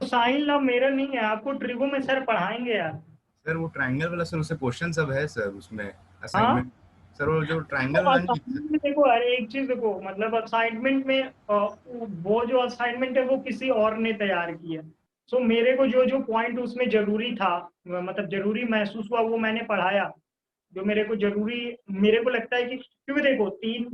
Sign law मेरा नहीं है, आपको ट्रिगो में सर पढ़ाएंगे यार। सर वो ट्रायंगल वाला सर, उससे क्वेश्चन सब है सर उसमें, हाँ, असाइनमेंट। सर वो जो तो ट्रायंगल वाला नहीं है। असाइनमेंट में देखो, अरे एक चीज देखो, मतलब असाइनमेंट में वो जो असाइनमेंट है वो किसी और ने तैयार की है। सो मेरे को जो जो पॉइंट उसमें जरूरी था, मतलब जरूरी महसूस हुआ, वो मैंने पढ़ाया। जो मेरे को जरूरी, मेरे को लगता है कि, क्योंकि देखो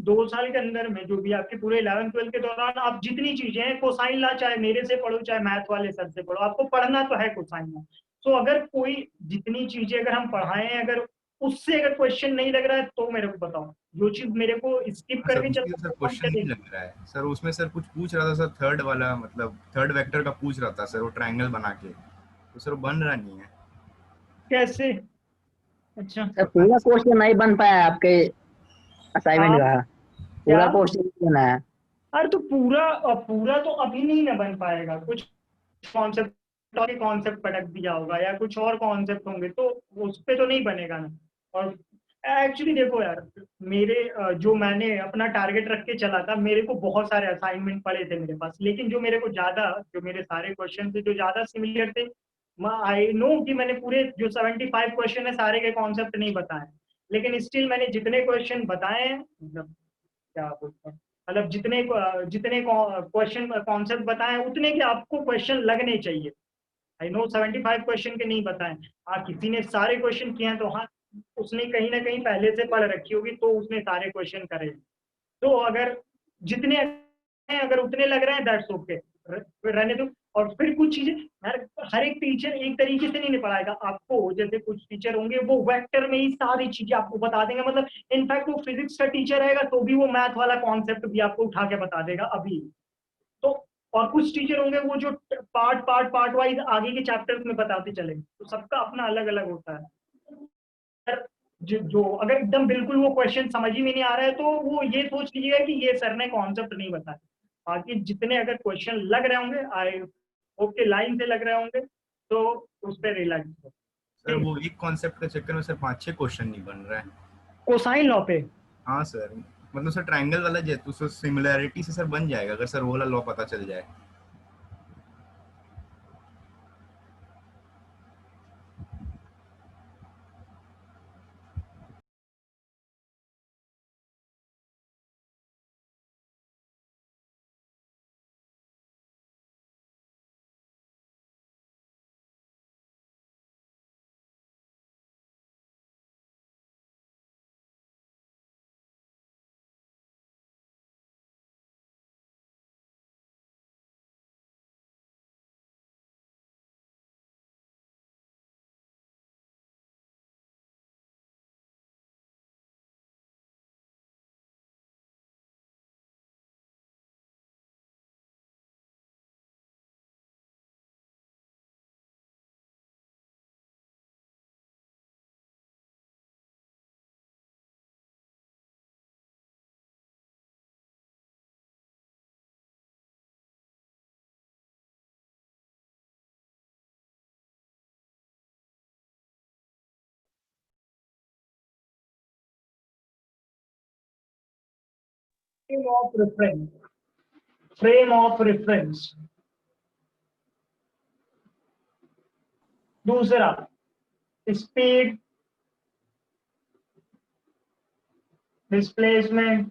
2 साल के अंदर में जो भी आपके पूरे 11th 12th के दौरान आप जितनी चीजें हैं, कोसाइन ला चाहे मेरे से पढ़ो चाहे मैथ वाले सर से पढ़ो, आपको पढ़ना तो है कोसाइन ला। तो अगर कोई जितनी चीजें अगर हम पढ़ाएं, अगर उससे अगर क्वेश्चन नहीं लग रहा है तो मेरे को बताओ, जो चीज मेरे को स्किप हाँ सर, करके उसमें चलता सर है तो हम क्वेश्चन क्या नहीं देखें। लग रहा है सर, उसमें सर कुछ पूछ रहा था सर, थर्ड वाला मतलब थर्ड वेक्टर का पूछ रहा था सर, वो ट्रायंगल बना के, तो सर वो बन रहा नहीं है। कैसे? अच्छा। सर पता पूरा नहीं सर। क्वेश्चन नहीं बन पाया आपके असाइनमेंट हाँ, का। क्या? पूरा क्वेश्चन नहीं बना है। अरे तो पूरा तो अभी नहीं ना बन पाएगा, कुछ कॉन्सेप्ट के कॉन्सेप्ट पटक दिया होगा या कुछ और कॉन्सेप्ट होंगे, तो उस पे तो नहीं बनेगा ना। और एक्चुअली देखो यार, मेरे जो मैंने अपना टारगेट रख के चला था, मेरे को बहुत सारे असाइनमेंट पड़े थे मेरे पास, लेकिन जो मेरे को ज्यादा, जो मेरे सारे क्वेश्चन थे जो ज्यादा सिमिलर थे, आई नो कि मैंने पूरे जो 75 क्वेश्चन है सारे के कॉन्सेप्ट नहीं बताए, लेकिन स्टिल मैंने जितने क्वेश्चन बताए हैं, मतलब क्या बोलते हैं, मतलब जितने जितने क्वेश्चन कॉन्सेप्ट बताए उतने के आपको क्वेश्चन लगने चाहिए। आई नो 75 क्वेश्चन के नहीं बताए। हाँ, किसी ने सारे क्वेश्चन किए हैं तो हाँ, उसने कहीं ना कहीं पहले से पढ़ रखी होगी तो उसने सारे क्वेश्चन करे। तो अगर जितने हैं, अगर उतने लग रहे हैं, दैट्स ओके, फिर रहने दो। और फिर कुछ चीजें, हर हर एक टीचर एक तरीके से नहीं पढ़ाएगा आपको, जैसे कुछ टीचर होंगे वो वेक्टर में ही सारी चीजें आपको बता देंगे, मतलब इनफैक्ट वो फिजिक्स का टीचर रहेगा तो भी वो मैथ वाला कॉन्सेप्ट भी आपको उठा के बता देगा अभी। तो और कुछ टीचर होंगे वो जो पार्ट वाइज आगे के चैप्टर्स में बताते चलेंगे, तो सबका अपना अलग अलग होता है। जो अगर एकदम बिल्कुल वो क्वेश्चन समझ ही में नहीं आ रहा है तो वो ये सोच लीजिएगा कि ये सर ने कॉन्सेप्ट नहीं बताया। बाकी जितने अगर क्वेश्चन लग रहे होंगे, आई होप के लाइन से लग रहे होंगे, तो उस पर रिलैक्स हो। सर ठीक। वो एक कॉन्सेप्ट के चक्कर में सर 5-6 क्वेश्चन नहीं बन रहा है। कोसाइन लॉ पे? हाँ सर, मतलब सर ट्रायंगल वाला तो सर सिमिलैरिटी से सर बन जाएगा अगर सर वो वाला लॉ पता चल जाए। Frame of reference, frame of reference. दूसरा, स्पीड, डिस्प्लेसमेंट,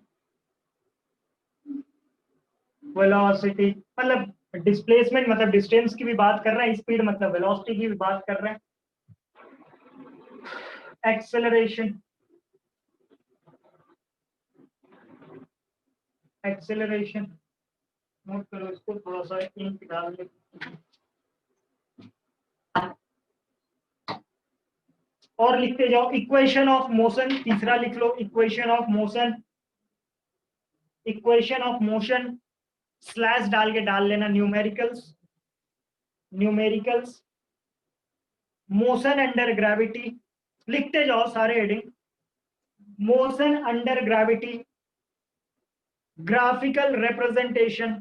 वेलोसिटी, मतलब डिस्प्लेसमेंट मतलब डिस्टेंस की भी बात कर रहे हैं, स्पीड मतलब वेलोसिटी की भी बात कर रहे हैं, एक्सेलरेशन, एक्सेलरेशन। नोट करो इसको, थोड़ा सा इंक डाल दे। और लिखते जाओ, इक्वेशन ऑफ मोशन, तीसरा लिख लो, equation of motion, equation of motion slash डाल के डाल लेना numericals, numericals, motion under gravity, लिखते जाओ सारे heading, motion under gravity, graphical representation,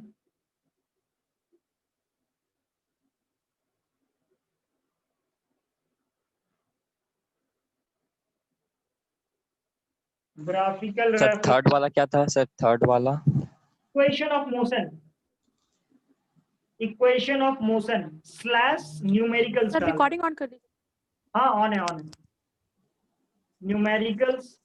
graphical, sir third वाला क्या था सर, थर्ड वाला? Equation of motion, equation of motion slash numericals sir डाल। रिकॉर्डिंग ऑन कर दीजिए। हाँ ऑन है, ऑन है। न्यूमेरिकल्स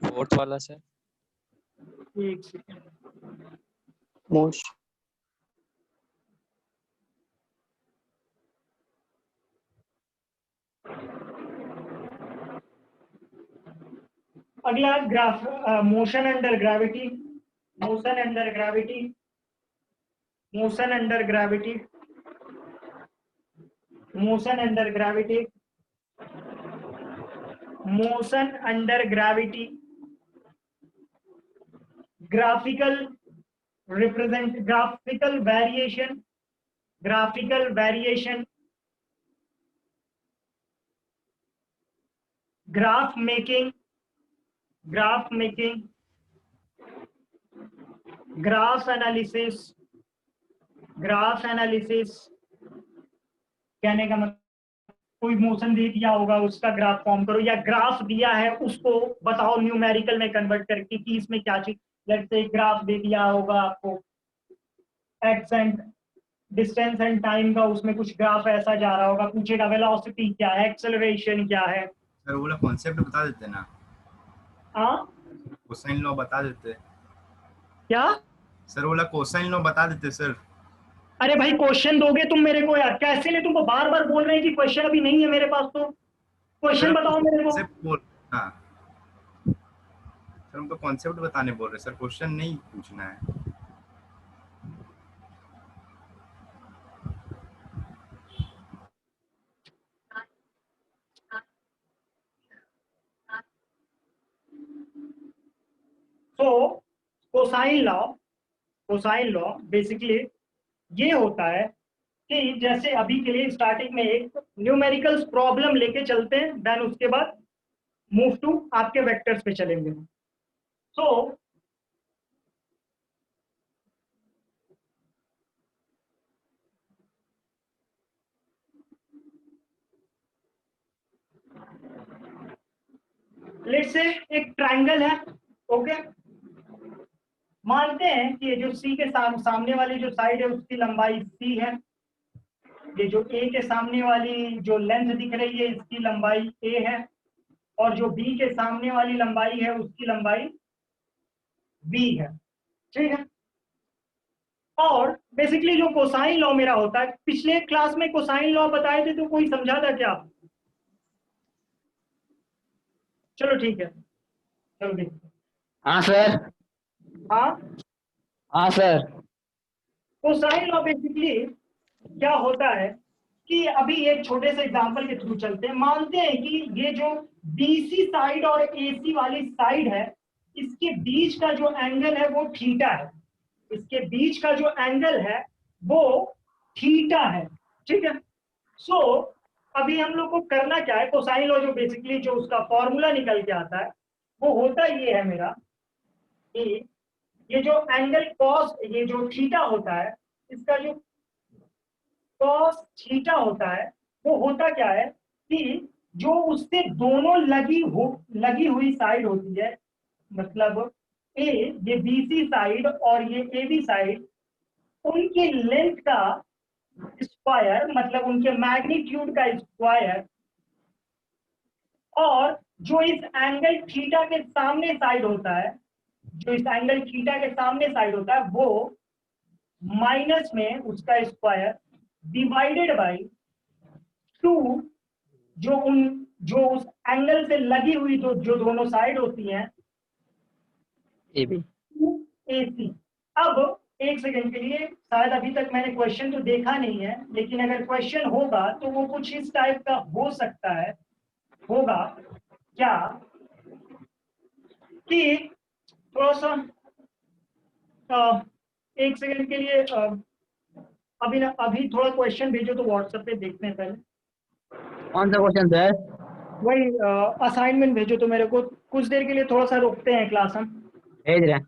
फोर्थ वाला सर। एक सेकेंड। मोश अगला graph motion under gravity, motion under gravity, motion under gravity, motion under gravity, motion under gravity, graphical represent, graphical variation, graphical variation, graph making, graph making, graph analysis, graph analysis. कहने का मतलब कोई motion दे दिया होगा उसका graph form करो, या graph दिया है उसको बताओ न्यूमेरिकल में कन्वर्ट करके कि इसमें क्या चीज। लेट्स से ग्राफ दे दिया होगा आपको x and distance and time का, उसमें कुछ ग्राफ ऐसा जा रहा होगा, पूछेगा वेलोसिटी क्या है, एक्सेलरेशन क्या है। सर वो वाला कॉन्सेप्ट बता देते ना, हाँ कोसाइन लॉ बता देते। क्या? सर वो वाला कोसाइन लॉ बता देते सर। अरे भाई क्वेश्चन दोगे तुम मेरे को यार, कैसे नहीं? तुमको बार बार बोल रहे हैं कि क्वेश्चन अभी नहीं है मेरे पास, तो क्वेश्चन बताओ मेरे को। कॉन्सेप्ट बोल। हाँ सर, हम तो कॉन्सेप्ट बताने बोल रहे सर, क्वेश्चन नहीं पूछना है। तो कोसाइन लॉ बेसिकली ये होता है कि जैसे अभी के लिए स्टार्टिंग में एक न्यूमेरिकल्स प्रॉब्लम लेके चलते हैं, देन उसके बाद मूव टू आपके वेक्टर्स पे चलेंगे। तो लेट्स से एक ट्रायंगल है, ओके। मानते हैं कि ये जो सी के सामने वाली जो साइड है उसकी लंबाई सी है, ये जो ए के सामने वाली जो लेंथ दिख रही है इसकी लंबाई ए है, और जो बी के सामने वाली लंबाई है उसकी लंबाई बी है, ठीक है। और बेसिकली जो कोसाइन लॉ मेरा होता है, पिछले क्लास में कोसाइन लॉ बताए थे तो कोई समझा था क्या? चलो ठीक है, चलो देखते हैं। हाँ सर। हाँ हाँ सर। कोसाइन लॉ बेसिकली क्या होता है कि अभी एक छोटे से एग्जांपल के थ्रू चलते हैं। मानते हैं कि ये जो बीसी साइड और एसी वाली साइड है, इसके बीच का जो एंगल है वो थीटा है, इसके बीच का जो एंगल है वो थीटा है, ठीक है। सो अभी हम लोग को करना क्या है, कोसाइन लॉ जो बेसिकली जो उसका फॉर्मूला निकल के आता है वो होता ये है मेरा कि ये जो एंगल कॉस, ये जो थीटा होता है, इसका जो कॉस थीटा होता है वो होता क्या है कि जो उससे दोनों लगी हुई साइड होती है, मतलब ये बीसी साइड और ये एबी साइड, उनकी लेंथ का स्क्वायर, मतलब उनके मैग्नीट्यूड का स्क्वायर, और जो इस एंगल थीटा के सामने साइड होता है, जो इस एंगल थीटा के सामने साइड होता है वो माइनस में उसका स्क्वायर डिवाइडेड बाय 2, जो उस एंगल से लगी हुई जो दोनों साइड होती हैं, एबी। AC। अब एक सेकंड के लिए, शायद अभी तक मैंने क्वेश्चन तो देखा नहीं है, लेकिन अगर क्वेश्चन होगा तो वो कुछ इस टाइप का हो सकता है, होगा क्या कि थोड़ा सा एक सेकंड के लिए अभी थोड़ा क्वेश्चन भेजो तो व्हाट्सएप पे देखते हैं पहले। कौन सा क्वेश्चन सर? वही असाइनमेंट भेजो तो मेरे को, कुछ देर के लिए थोड़ा सा रुकते हैं क्लास हम। भेज रहे हैं।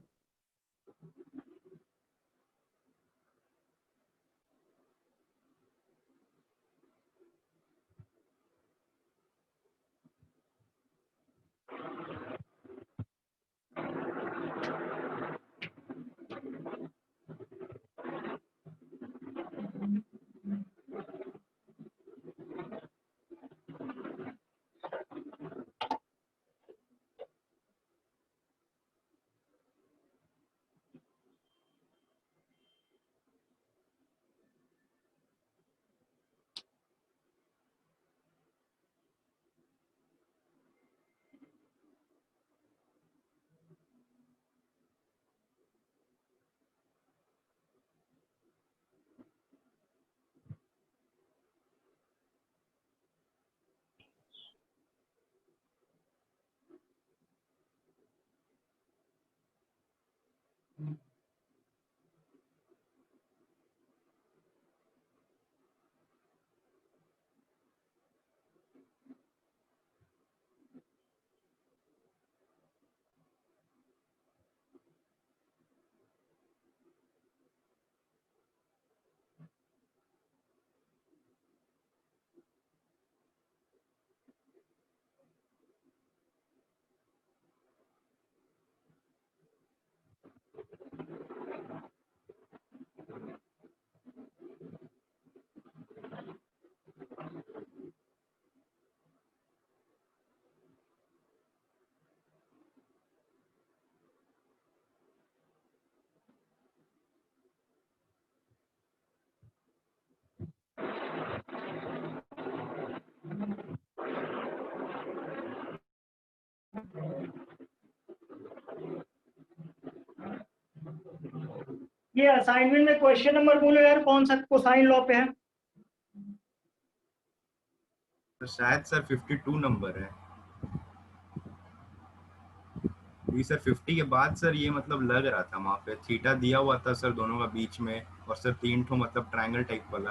ये असाइनमेंट में क्वेश्चन नंबर बोलो यार, कौन सा कोसाइन लॉ पे है? तो शायद सर 52 नंबर है जी सर। 50 के बाद सर ये मतलब लग रहा था वहाँ पे थीटा दिया हुआ था सर दोनों का बीच में, और सर 3 ठो मतलब ट्रायंगल टाइप वाला।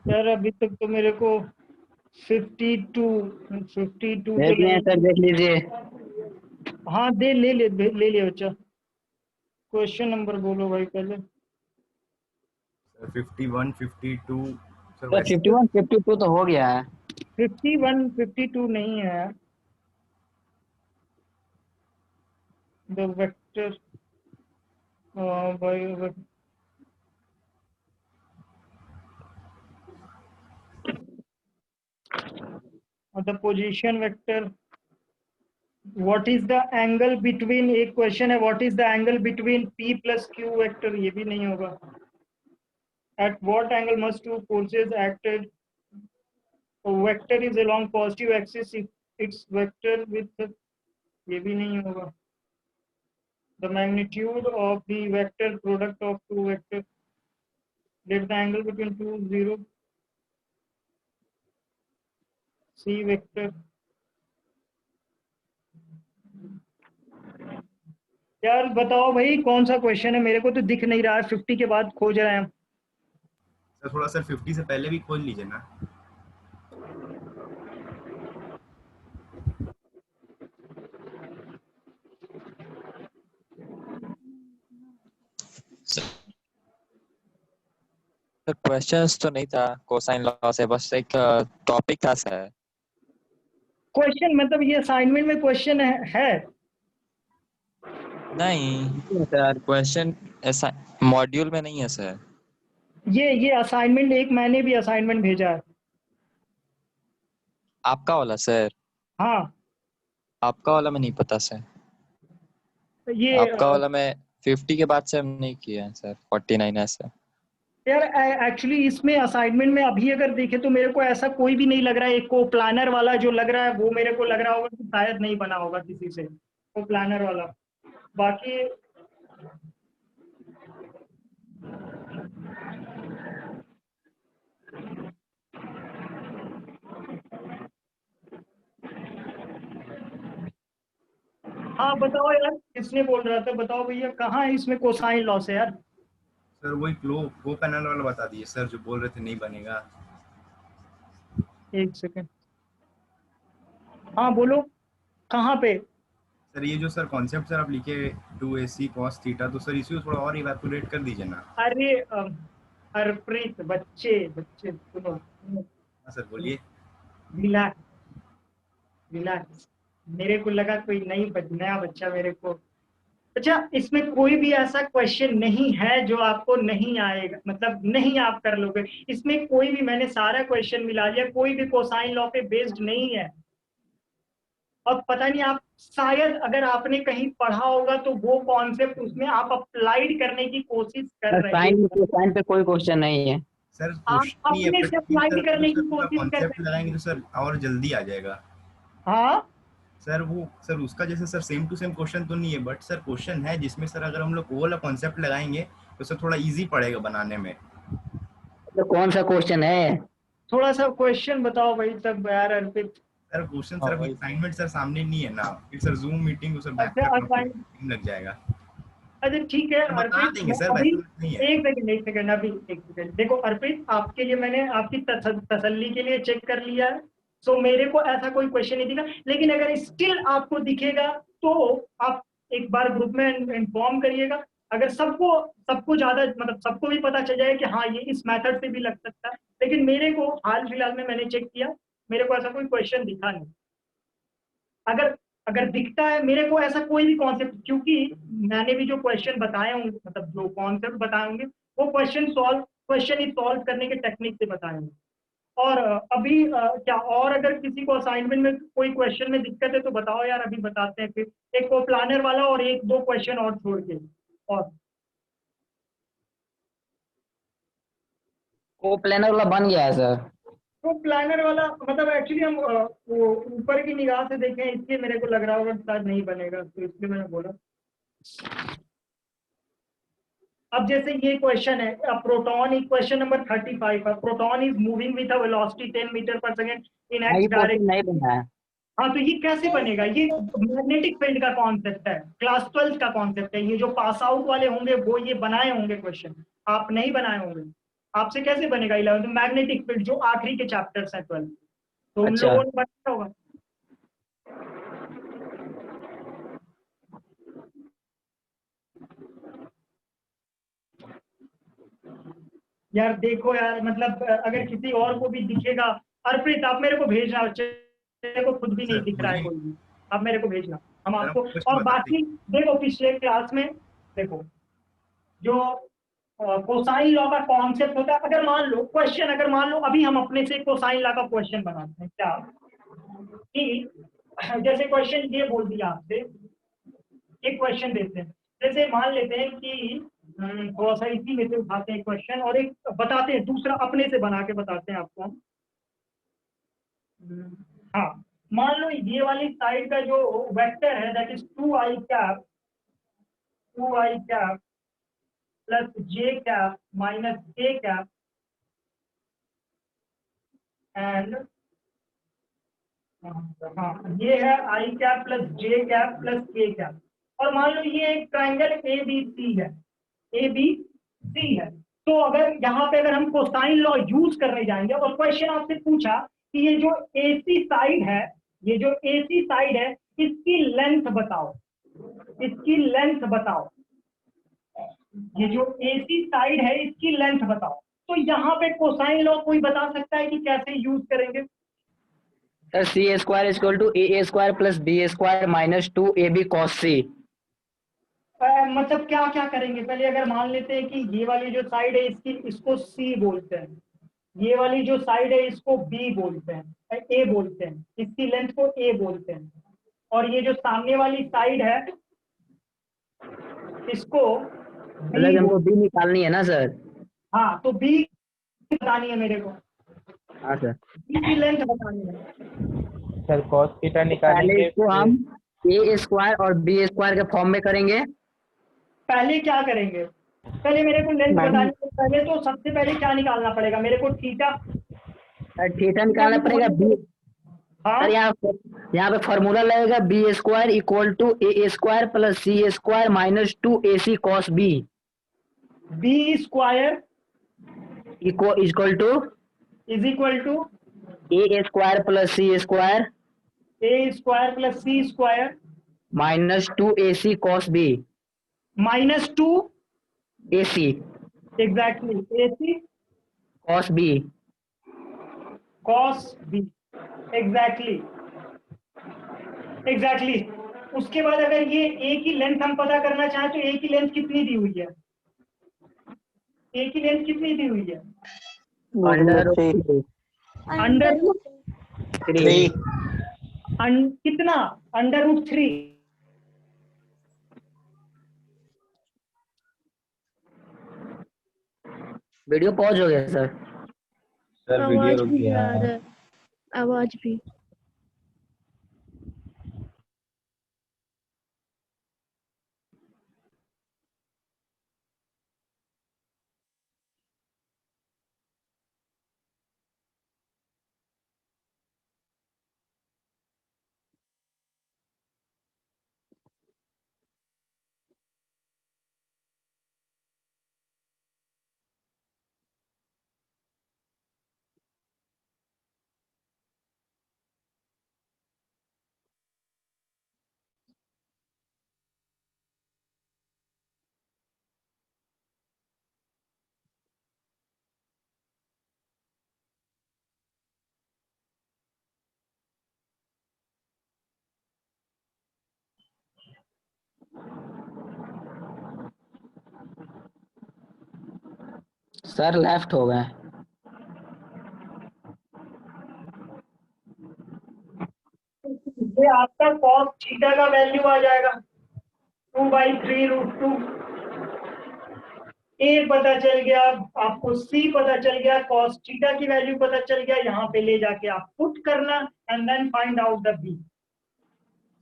यार अभी तक तो मेरे को 52 तो देख लिए नहीं। सर, देख लीजिए। हाँ दे ले ले ले ले बच्चा। क्वेश्चन नंबर बोलो भाई पहले। सर 51 52 सर सर वैसे। 51 52 तो हो गया है। 51 52 नहीं है। द वेक्टर भाई, the position vector. What is the angle between, एक क्वेश्चन है what is the angle between P plus Q vector, ये भी नहीं होगा। At what angle must two forces acted, vector is along positive axis it's vector with, ये भी नहीं होगा। The magnitude of the vector product of two vector, let the angle between two zero, C vector. यार बताओ भाई कौन सा question है, मेरे को तो दिख नहीं रहा है, 50 के बाद खोज रहे हैं। सर थोड़ा सर 50 से पहले भी खोल लीजिए ना। सर क्वेश्चंस तो नहीं था कोसाइन लॉ से, बस एक टॉपिक था सर। क्वेश्चन मतलब ये असाइनमेंट में क्वेश्चन है? नहीं सर, क्वेश्चन ऐसा मॉड्यूल में नहीं है सर। ये असाइनमेंट एक मैंने भी असाइनमेंट भेजा है। आपका वाला सर? हाँ आपका वाला में नहीं पता सर। ये आपका वाला में 50 के बाद से हम नहीं किए हैं सर, 49 है सर। यार एक्चुअली इसमें असाइनमेंट में अभी अगर देखे तो मेरे को ऐसा कोई भी नहीं लग रहा है। एक को प्लानर वाला जो लग रहा है वो मेरे को लग रहा होगा कि शायद नहीं बना होगा किसी से, वो प्लानर वाला। बाकी हाँ बताओ यार, किसने बोल रहा था, बताओ भैया कहाँ है इसमें कोसाइन लॉस है यार? सर वही वो पैनल वाला बता दीजिए सर, जो बोल रहे थे नहीं बनेगा। एक सेकंड, हाँ बोलो कहाँ पे? सर ये जो सर कॉन्सेप्ट सर आप लिखे 2ac cos थीटा, तो सर इसी को थोड़ा और इवैपोरेट कर दीजिए ना। अरे हरप्रीत, बच्चे बच्चे सुनो हाँ सर बोलिए। Relax relax. मेरे को लगा कोई नया बच्चा मेरे को। अच्छा इसमें कोई भी ऐसा क्वेश्चन नहीं है जो आपको नहीं आएगा, मतलब नहीं आप कर लोगे इसमें कोई भी। मैंने सारा क्वेश्चन मिला लिया, कोई भी कोसाइन लॉ पे बेस्ड नहीं है। और पता नहीं आप शायद अगर आपने कहीं पढ़ा होगा तो वो कॉन्सेप्ट उसमें आप अप्लाइड करने की कोशिश कर सर रहे हो। साइन पे कोई क्वेश्चन नहीं है। सर आप क्वेश्चन नहीं है, अपने बट से फिर सर अप्लाइड वो करने सर की पूरा कोशिश कर कॉन्सेप्ट रहे लगाएंगे तो सर और जल्दी आ जाएगा। हैं। हाँ सर वो सर उसका जैसे sir same to same question तो नहीं है, बट सर क्वेश्चन है जिसमें सर अगर हम लोग वो वाला कॉन्सेप्ट लगाएंगे तो सर थोड़ा इजी पड़ेगा बनाने में। तो कौन सा क्वेश्चन है? थोड़ा सा क्वेश्चन बताओ भाई तब यार अर्पित। सर क्वेश्चन हाँ सर अभी वही सर। असाइनमेंट सर सामने नहीं है ना, फिर सर जूम मीटिंग को सर बैक अच्छा करना असाइन, टाइम लग जाएगा। अच्छा ठीक है सर बता अर्पित, देंगे मैं सर, अभी वैसा नहीं है। एक सेकंड अभी एक सेकंड देखो अर्पित, आपके लिए मैंने आपकी तसल्ली के लिए चेक कर लिया है। सो मेरे को ऐसा कोई क्वेश्चन नहीं दिखा, लेकिन अगर स्टिल आपको दिखेगा तो आप एक बार ग्रुप में इन्फॉर्म करिएगा। अगर सबको सबको ज्यादा मतलब सबको भी पता चल जाएगा कि हाँ ये इस मेथड से भी लग सकता है, लेकिन मेरे को हाल फिलहाल में मैंने चेक किया, मेरे को ऐसा कोई क्वेश्चन दिखा नहीं। अगर अगर दिखता है मेरे को ऐसा कोई भी कॉन्सेप्ट, क्योंकि मैंने भी जो क्वेश्चन बताए होंगे, मतलब जो कॉन्सेप्ट बताए होंगे, वो क्वेश्चन ही सॉल्व करने के टेक्निक से बताए होंगे। और अभी क्या और अगर किसी को असाइनमेंट में कोई क्वेश्चन में दिक्कत है तो बताओ यार, अभी बताते हैं फिर। एक को प्लानर वाला और एक दो क्वेश्चन और छोड़ के। और को प्लानर वाला बन गया है सर। तो प्लानर वाला मतलब एक्चुअली हम वो ऊपर की निगाह से देखें, इसलिए मेरे को लग रहा होगा शायद नहीं बनेगा, तो इसलिए मैंने बोला। अब जैसे ये क्वेश्चन है, प्रोटॉन, क्वेश्चन नंबर 35 है, proton is moving with a velocity 10 metre per second in नहीं, एक्स क्वेश्चन डायरेक्शन। नहीं बना है। हाँ, तो ये कैसे बनेगा? ये मैग्नेटिक फील्ड का कॉन्सेप्ट है, क्लास 12 का कॉन्सेप्ट है। ये जो पास आउट वाले होंगे वो ये बनाए होंगे क्वेश्चन, आप नहीं बनाए होंगे। आपसे कैसे बनेगा 11 मैग्नेटिक फील्ड, जो आखिरी के चैप्टर्स है 12, तो उन अच्छा, लोगों ने बनाया होगा। यार देखो यार, मतलब अगर किसी और को भी दिखेगा, अर्पित आप मेरे को भेजना, मेरे को खुद भी नहीं सर दिख रहा है बोलिए। कोई भी। आप मेरे को भेजना, हम सर आपको। हमको क्वेश्चन और बता बाकी दीजिए। देखो पिछले क्लास में, देखो जो कोसाइन लॉ का कॉन्सेप्ट होता है, अगर मान लो क्वेश्चन, अगर मान लो अभी हम अपने से कोसाइन लॉ का क्वेश्चन बनाते हैं क्या, कि जैसे क्वेश्चन ये बोल दिया आपसे, एक क्वेश्चन देते हैं, जैसे मान लेते हैं कि थोड़ा सा इसी में से उठाते हैं क्वेश्चन, और एक बताते हैं दूसरा अपने से बना के बताते हैं आपको हम। हाँ, मान लो ये वाली साइड का जो वेक्टर है that is 2i cap plus J cap minus के कैप एंड, हाँ ये है आई कैप प्लस जे कैप प्लस के कैप। और मान लो ये एक ट्राइंगल ए बी सी है, ए बी सी है। तो अगर यहाँ पे अगर हम कोसाइन लॉ यूज करने जाएंगे और क्वेश्चन आपसे पूछा कि ये जो एसी साइड है, ये जो एसी साइड है, इसकी लेंथ बताओ, इसकी लेंथ बताओ, ये जो एसी साइड है इसकी लेंथ बताओ। तो यहाँ पे कोसाइन लॉ कोई बता सकता है कि कैसे यूज करेंगे? Sir C square equal to A square plus B square minus 2ab cos c। मतलब क्या क्या करेंगे? पहले अगर मान लेते हैं कि ये वाली जो साइड है इसकी, इसको सी बोलते हैं, ये वाली जो साइड है इसको बी बोलते हैं, ए बोलते हैं, इसकी लेंथ को ए बोलते हैं, और ये जो सामने वाली साइड है इसको बी मतलब हमको बोलते बी निकालनी है ना सर? हैं। हाँ, तो बी बतानी है मेरे को, हाँ सर। बी की लेंथ बतानी है। सर cos थीटा तो पहले निकालेंगे इसको फिर। हम ए स्क्वायर और बी स्क्वायर के फॉर्म में करेंगे। पहले क्या करेंगे? पहले मेरे को लेंथ बतानी है, पहले तो सबसे पहले क्या निकालना पड़ेगा मेरे को? थीटा। थीटा थीटा निकालना भी तो पड़ेगा वही बी। है। हाँ, सर यहाँ पे फॉर्मूला लगेगा B square equal to A square plus C square minus 2ac cos b B square equal to is equal to A square plus C square A square plus C square minus 2ac cos b minus 2, ac exactly A C cos b। Cos B, exactly exactly. उसके बाद अगर ये ए की length हम पता करना चाहें तो ए की लेंथ कितनी दी हुई है? ए की लेंथ कितनी दी हुई है? Under under root three. कितना? Under root 3। वीडियो पॉज हो गया सर। सर वीडियो आवाज रुक भी गया आ है। रहा है, आवाज भी। सर लेफ्ट हो गए। ये आपका cos थीटा का वैल्यू आ जाएगा 2/3√2। ए पता चल गया, आपको सी पता चल गया, cos थीटा की वैल्यू पता चल गया, यहाँ पे ले जाके आप पुट करना and then find out the B.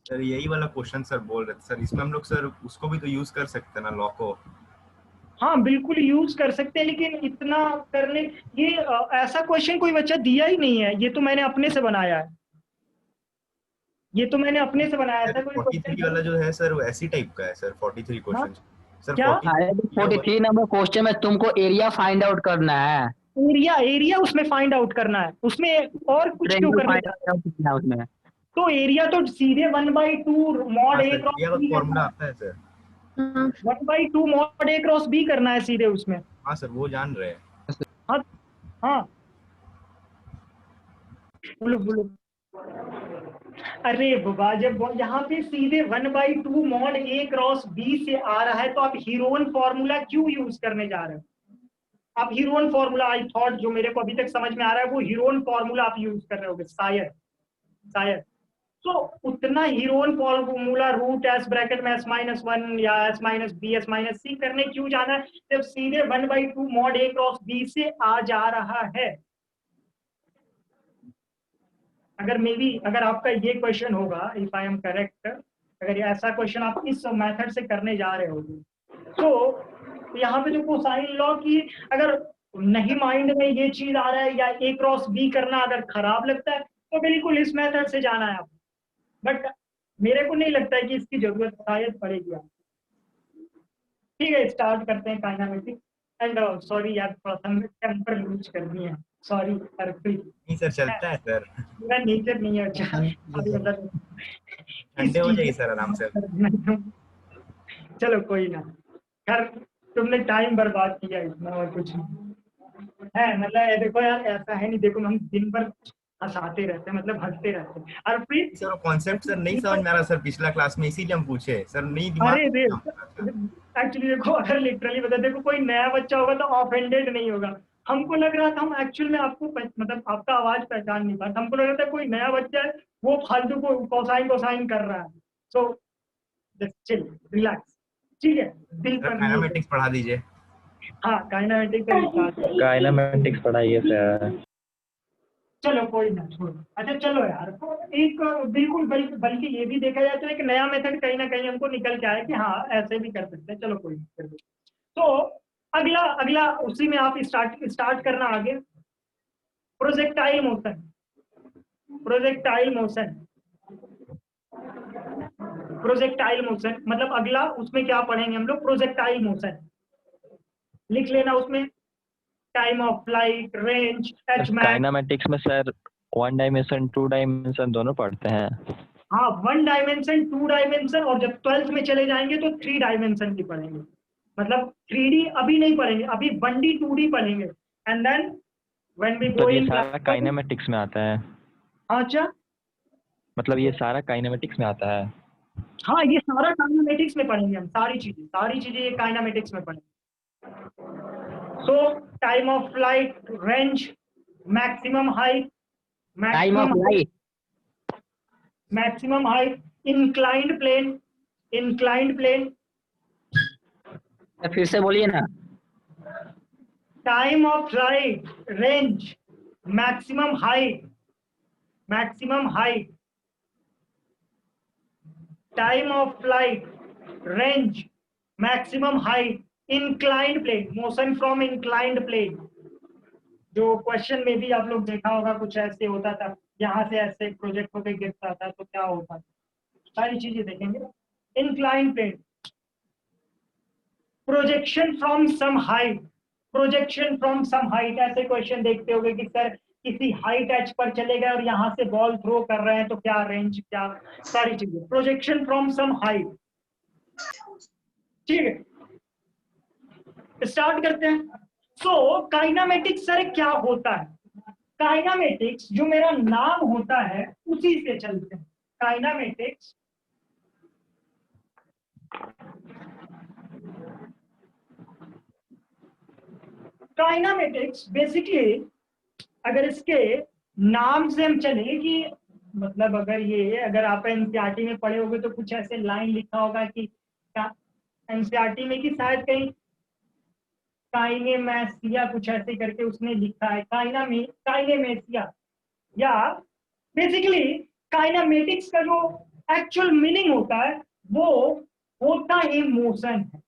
Sir यही वाला क्वेश्चन सर बोल रहे थे सर, इसमें हम लोग सर उसको भी तो यूज कर सकते हैं ना, लॉ को। हाँ बिल्कुल यूज कर सकते हैं, लेकिन इतना करने ये ऐसा क्वेश्चन कोई बच्चा दिया ही नहीं है, ये तो मैंने अपने से बनाया है, ये तो मैंने अपने से बनाया था कोई 43 वाला जो है सर वो ऐसी टाइप का है सर, 43 हाँ क्वेश्चन सर। क्या 43 नंबर क्वेश्चन में तुमको एरिया फाइंड आउट करना है। एरिया, एरिया उसमें फाइंड आउट करना है, उसमें और कुछ क्यों ट्रायंगल करना फाइंड है? आउट करना है उसमें। तो एरिया तो सीधे 1/2 मॉड हाँ ए सर, क्रॉस एरिया का बी फॉर्मूला करना है, आता है सर। हाँ 1/2 मॉड ए क्रॉस बी करना है सीधे उसमें। हाँ सर वो जान रहे हैं। हाँ हाँ बोलो बोलो। अरे बाबा, जब यहाँ पे सीधे 1/2 मॉड ए क्रॉस बी से आ रहा है तो आप हीरोन फॉर्मूला क्यों यूज करने जा रहे हो? आप हीरोन फॉर्मूला, आई थॉट, जो मेरे को अभी तक समझ में आ रहा है वो हीरोन फॉर्मूला आप यूज कर रहे होगे शायद, शायद। तो उतना Heron formula root S bracket में S-1 या S-B S-C करने क्यों जाना है जब सीधे 1/2 मॉड ए क्रॉस बी से आ जा रहा है? अगर मे बी, अगर आपका ये क्वेश्चन होगा, इफ आई एम करेक्ट, अगर ऐसा क्वेश्चन आप इस मेथड से करने जा रहे होगे तो यहाँ पे जो कोसाइन लॉ की, अगर नहीं माइंड में ये चीज आ रहा है या ए क्रॉस बी करना अगर खराब लगता है तो बिल्कुल इस मेथड से जाना है आप, बट मेरे को नहीं लगता है कि इसकी जरूरत शायद पड़ेगी आप। ठीक है, स्टार्ट करते हैं काइनेमेटिक्स। एंड सॉरी यार, थोड़ा सा टेम्पर लूज कर दिए हैं, सॉरी हरप्रीत, नहीं सर चलता है सर, मेरा नेचर नहीं है अच्छा, सॉरी मतलब इस ठंडे हो चीज जाइए में सर आराम से। चलो कोई ना, खैर तुमने टाइम बर्बाद किया इसमें और कुछ नहीं है, मतलब ये देखो यार, ऐसा है नहीं, देखो हम दिन भर हंसाते रहते हैं, मतलब हंसते रहते हैं हरप्रीत। सर वो कॉन्सेप्ट सर नहीं समझ में आ रहा सर पिछला क्लास में, इसीलिए हम पूछे सर, नहीं दिमाग अरे में काम कर रहा था। एक्चुअली देखो, अगर लिटरली बता, देखो कोई नया बच्चा होगा तो ऑफेंडेड नहीं होगा। हमको लग रहा था, हम एक्चुअल में आपको मतलब आपका आवाज पहचान नहीं पाता, हमको लग रहा था कोई नया बच्चा है वो फालतू को कोसाइन कोसाइन कर रहा है। सो जस्ट चिल, रिलैक्स, ठीक है, दिल सर पर नहीं है। काइनेमेटिक्स पढ़ा दीजिए। हाँ काइनेमेटिक्स का स्टार्ट। काइनेमेटिक्स पढ़ाइए सर। चलो कोई ना, छोड़ो, अच्छा चलो यार, तो एक बिल्कुल बल्कि ये भी देखा जाए तो एक नया मेथड कहीं ना कहीं हमको निकल के आया कि हाँ ऐसे भी कर सकते हैं, चलो कोई नहीं, कर दो। तो अगला अगला उसी में आप स्टार्ट स्टार्ट करना आगे, projectile motion, projectile motion, projectile motion मतलब अगला उसमें क्या पढ़ेंगे हम लोग, प्रोजेक्टाइल मोशन। लिख लेना उसमें, time of flight, range, H max. Kinematics में सर 1 डायमेंशन 2 डायमेंशन दोनों पढ़ते हैं। हाँ 1 डायमेंशन 2 डायमेंशन, और जब 12th में चले जाएंगे तो 3 डायमेंशन की पढ़ेंगे, मतलब 3D अभी नहीं पढ़ेंगे, अभी 1D 2D पढ़ेंगे, एंड देन व्हेन वी तो गो ये इन सारा काइनेमेटिक्स में आता है, अच्छा मतलब ये सारा काइनेमेटिक्स में आता है। हाँ ये सारा काइनेमेटिक्स में पढ़ेंगे हम, सारी चीजें ये काइनेमेटिक्स में पढ़ेंगे। So time of flight, range, maximum height, time of light, maximum height, inclined plane, inclined plane, फिर से बोलिए ना। Time of flight, range, maximum height, maximum height, time of flight, range, maximum height, inclined plane, motion from inclined plane. जो question में भी आप लोग देखा होगा कुछ ऐसे होता था, यहाँ से ऐसे प्रोजेक्ट होकर गिरता था तो क्या होता था, सारी चीजें देखेंगे। Inclined plane, projection from some height, projection from some height, ऐसे क्वेश्चन देखते होंगे कि सर किसी हाइट एच पर चले गए और यहाँ से बॉल थ्रो कर रहे हैं तो क्या रेंज, क्या सारी चीजें, प्रोजेक्शन फ्रॉम सम हाइट। ठीक है, स्टार्ट करते हैं। सो काइनामेटिक्स सर क्या होता है? काइनामेटिक्स जो मेरा नाम होता है उसी से चलते हैं। काइनामेटिक्स काइनामेटिक्स बेसिकली अगर इसके नाम से हम चले कि मतलब अगर आप एनसीईआरटी में पढ़े होगे तो कुछ ऐसे लाइन लिखा होगा कि एनसीईआरटी में कि शायद कहीं काइनेमेसिया कुछ ऐसे करके उसने लिखा है काइनेमेसिया, या बेसिकली काइनामेटिक्स का जो एक्चुअल मीनिंग होता है वो होता ही मोशन है।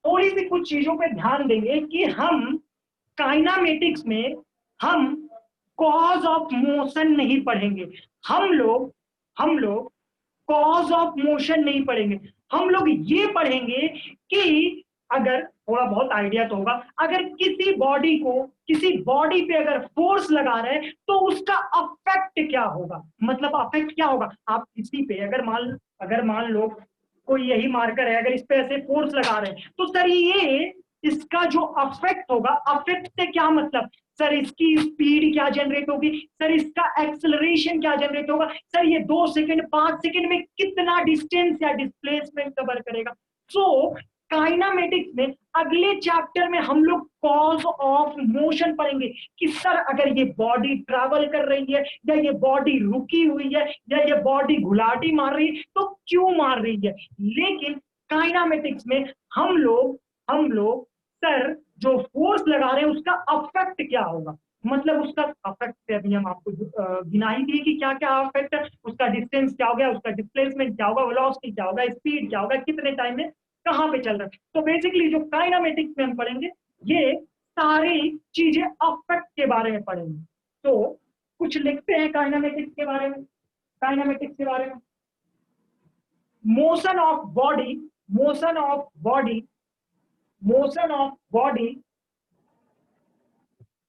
थोड़ी सी कुछ चीजों पे ध्यान देंगे कि हम काइनामेटिक्स में हम कॉज ऑफ मोशन नहीं पढ़ेंगे, हम लोग कॉज ऑफ मोशन नहीं पढ़ेंगे, हम लोग ये पढ़ेंगे कि अगर थोड़ा बहुत आइडिया तो होगा, अगर किसी बॉडी पे अगर फोर्स लगा रहे हैं तो उसका अफेक्ट क्या होगा। मतलब अफेक्ट क्या होगा, आप किसी पे अगर मान लो कोई यही मार्कर है, अगर इस पे ऐसे फोर्स लगा रहे हैं तो सर ये इसका जो अफेक्ट होगा, अफेक्ट से क्या मतलब, सर इसकी स्पीड क्या जनरेट होगी, सर इसका एक्सेलरेशन क्या जनरेट होगा, सर ये 2 सेकंड 5 सेकंड में कितना डिस्टेंस या डिस्प्लेसमेंट कवर करेगा। सो काइनामेटिक्स में अगले चैप्टर में हम लोग कॉज ऑफ मोशन पढ़ेंगे कि सर अगर ये बॉडी ट्रैवल कर रही है या ये बॉडी रुकी हुई है या ये बॉडी घुलाटी मार रही है तो क्यों मार रही है। लेकिन काइनामेटिक्स में हम लोग सर जो फोर्स लगा रहे हैं उसका अफेक्ट क्या होगा, मतलब उसका अफेक्ट से अभी हम आपको गिना ही दिए कि क्या क्या अफेक्ट है, उसका डिस्टेंस क्या हो गया, उसका डिस्प्लेसमेंट क्या होगा, वेलोसिटी क्या होगा, स्पीड क्या होगा, कितने टाइम में कहां पे चल रहा है। तो बेसिकली जो काइनामेटिक्स में हम पढ़ेंगे ये सारी चीजें अफेक्ट के बारे में पढ़ेंगे। तो कुछ लिखते हैं काइनामेटिक्स के बारे में। Motion of body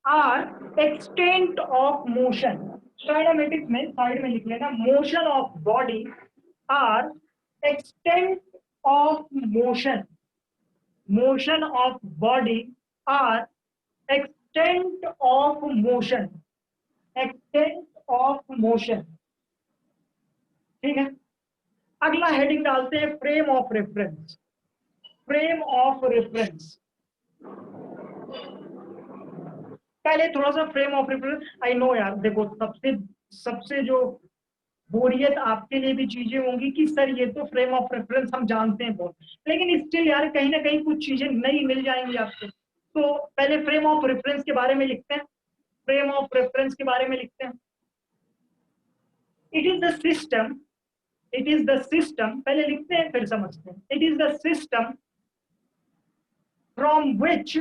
are extent of motion. Kinematics में साइड में लिख लेना, motion of body are extent of motion of body are extent of motion, ठीक है। अगला हेडिंग डालते हैं फ्रेम ऑफ रेफरेंस। पहले थोड़ा सा frame of reference, I know यार, देखो सबसे जो बोरियत आपके लिए भी चीजें होंगी कि सर ये तो फ्रेम ऑफ रेफरेंस हम जानते हैं बहुत, लेकिन स्टिल यार कहीं ना कहीं कुछ चीजें नई मिल जाएंगी आपको। तो पहले फ्रेम ऑफ रेफरेंस के बारे में लिखते हैं। इट इज द सिस्टम, पहले लिखते हैं फिर समझते हैं। It is the system from which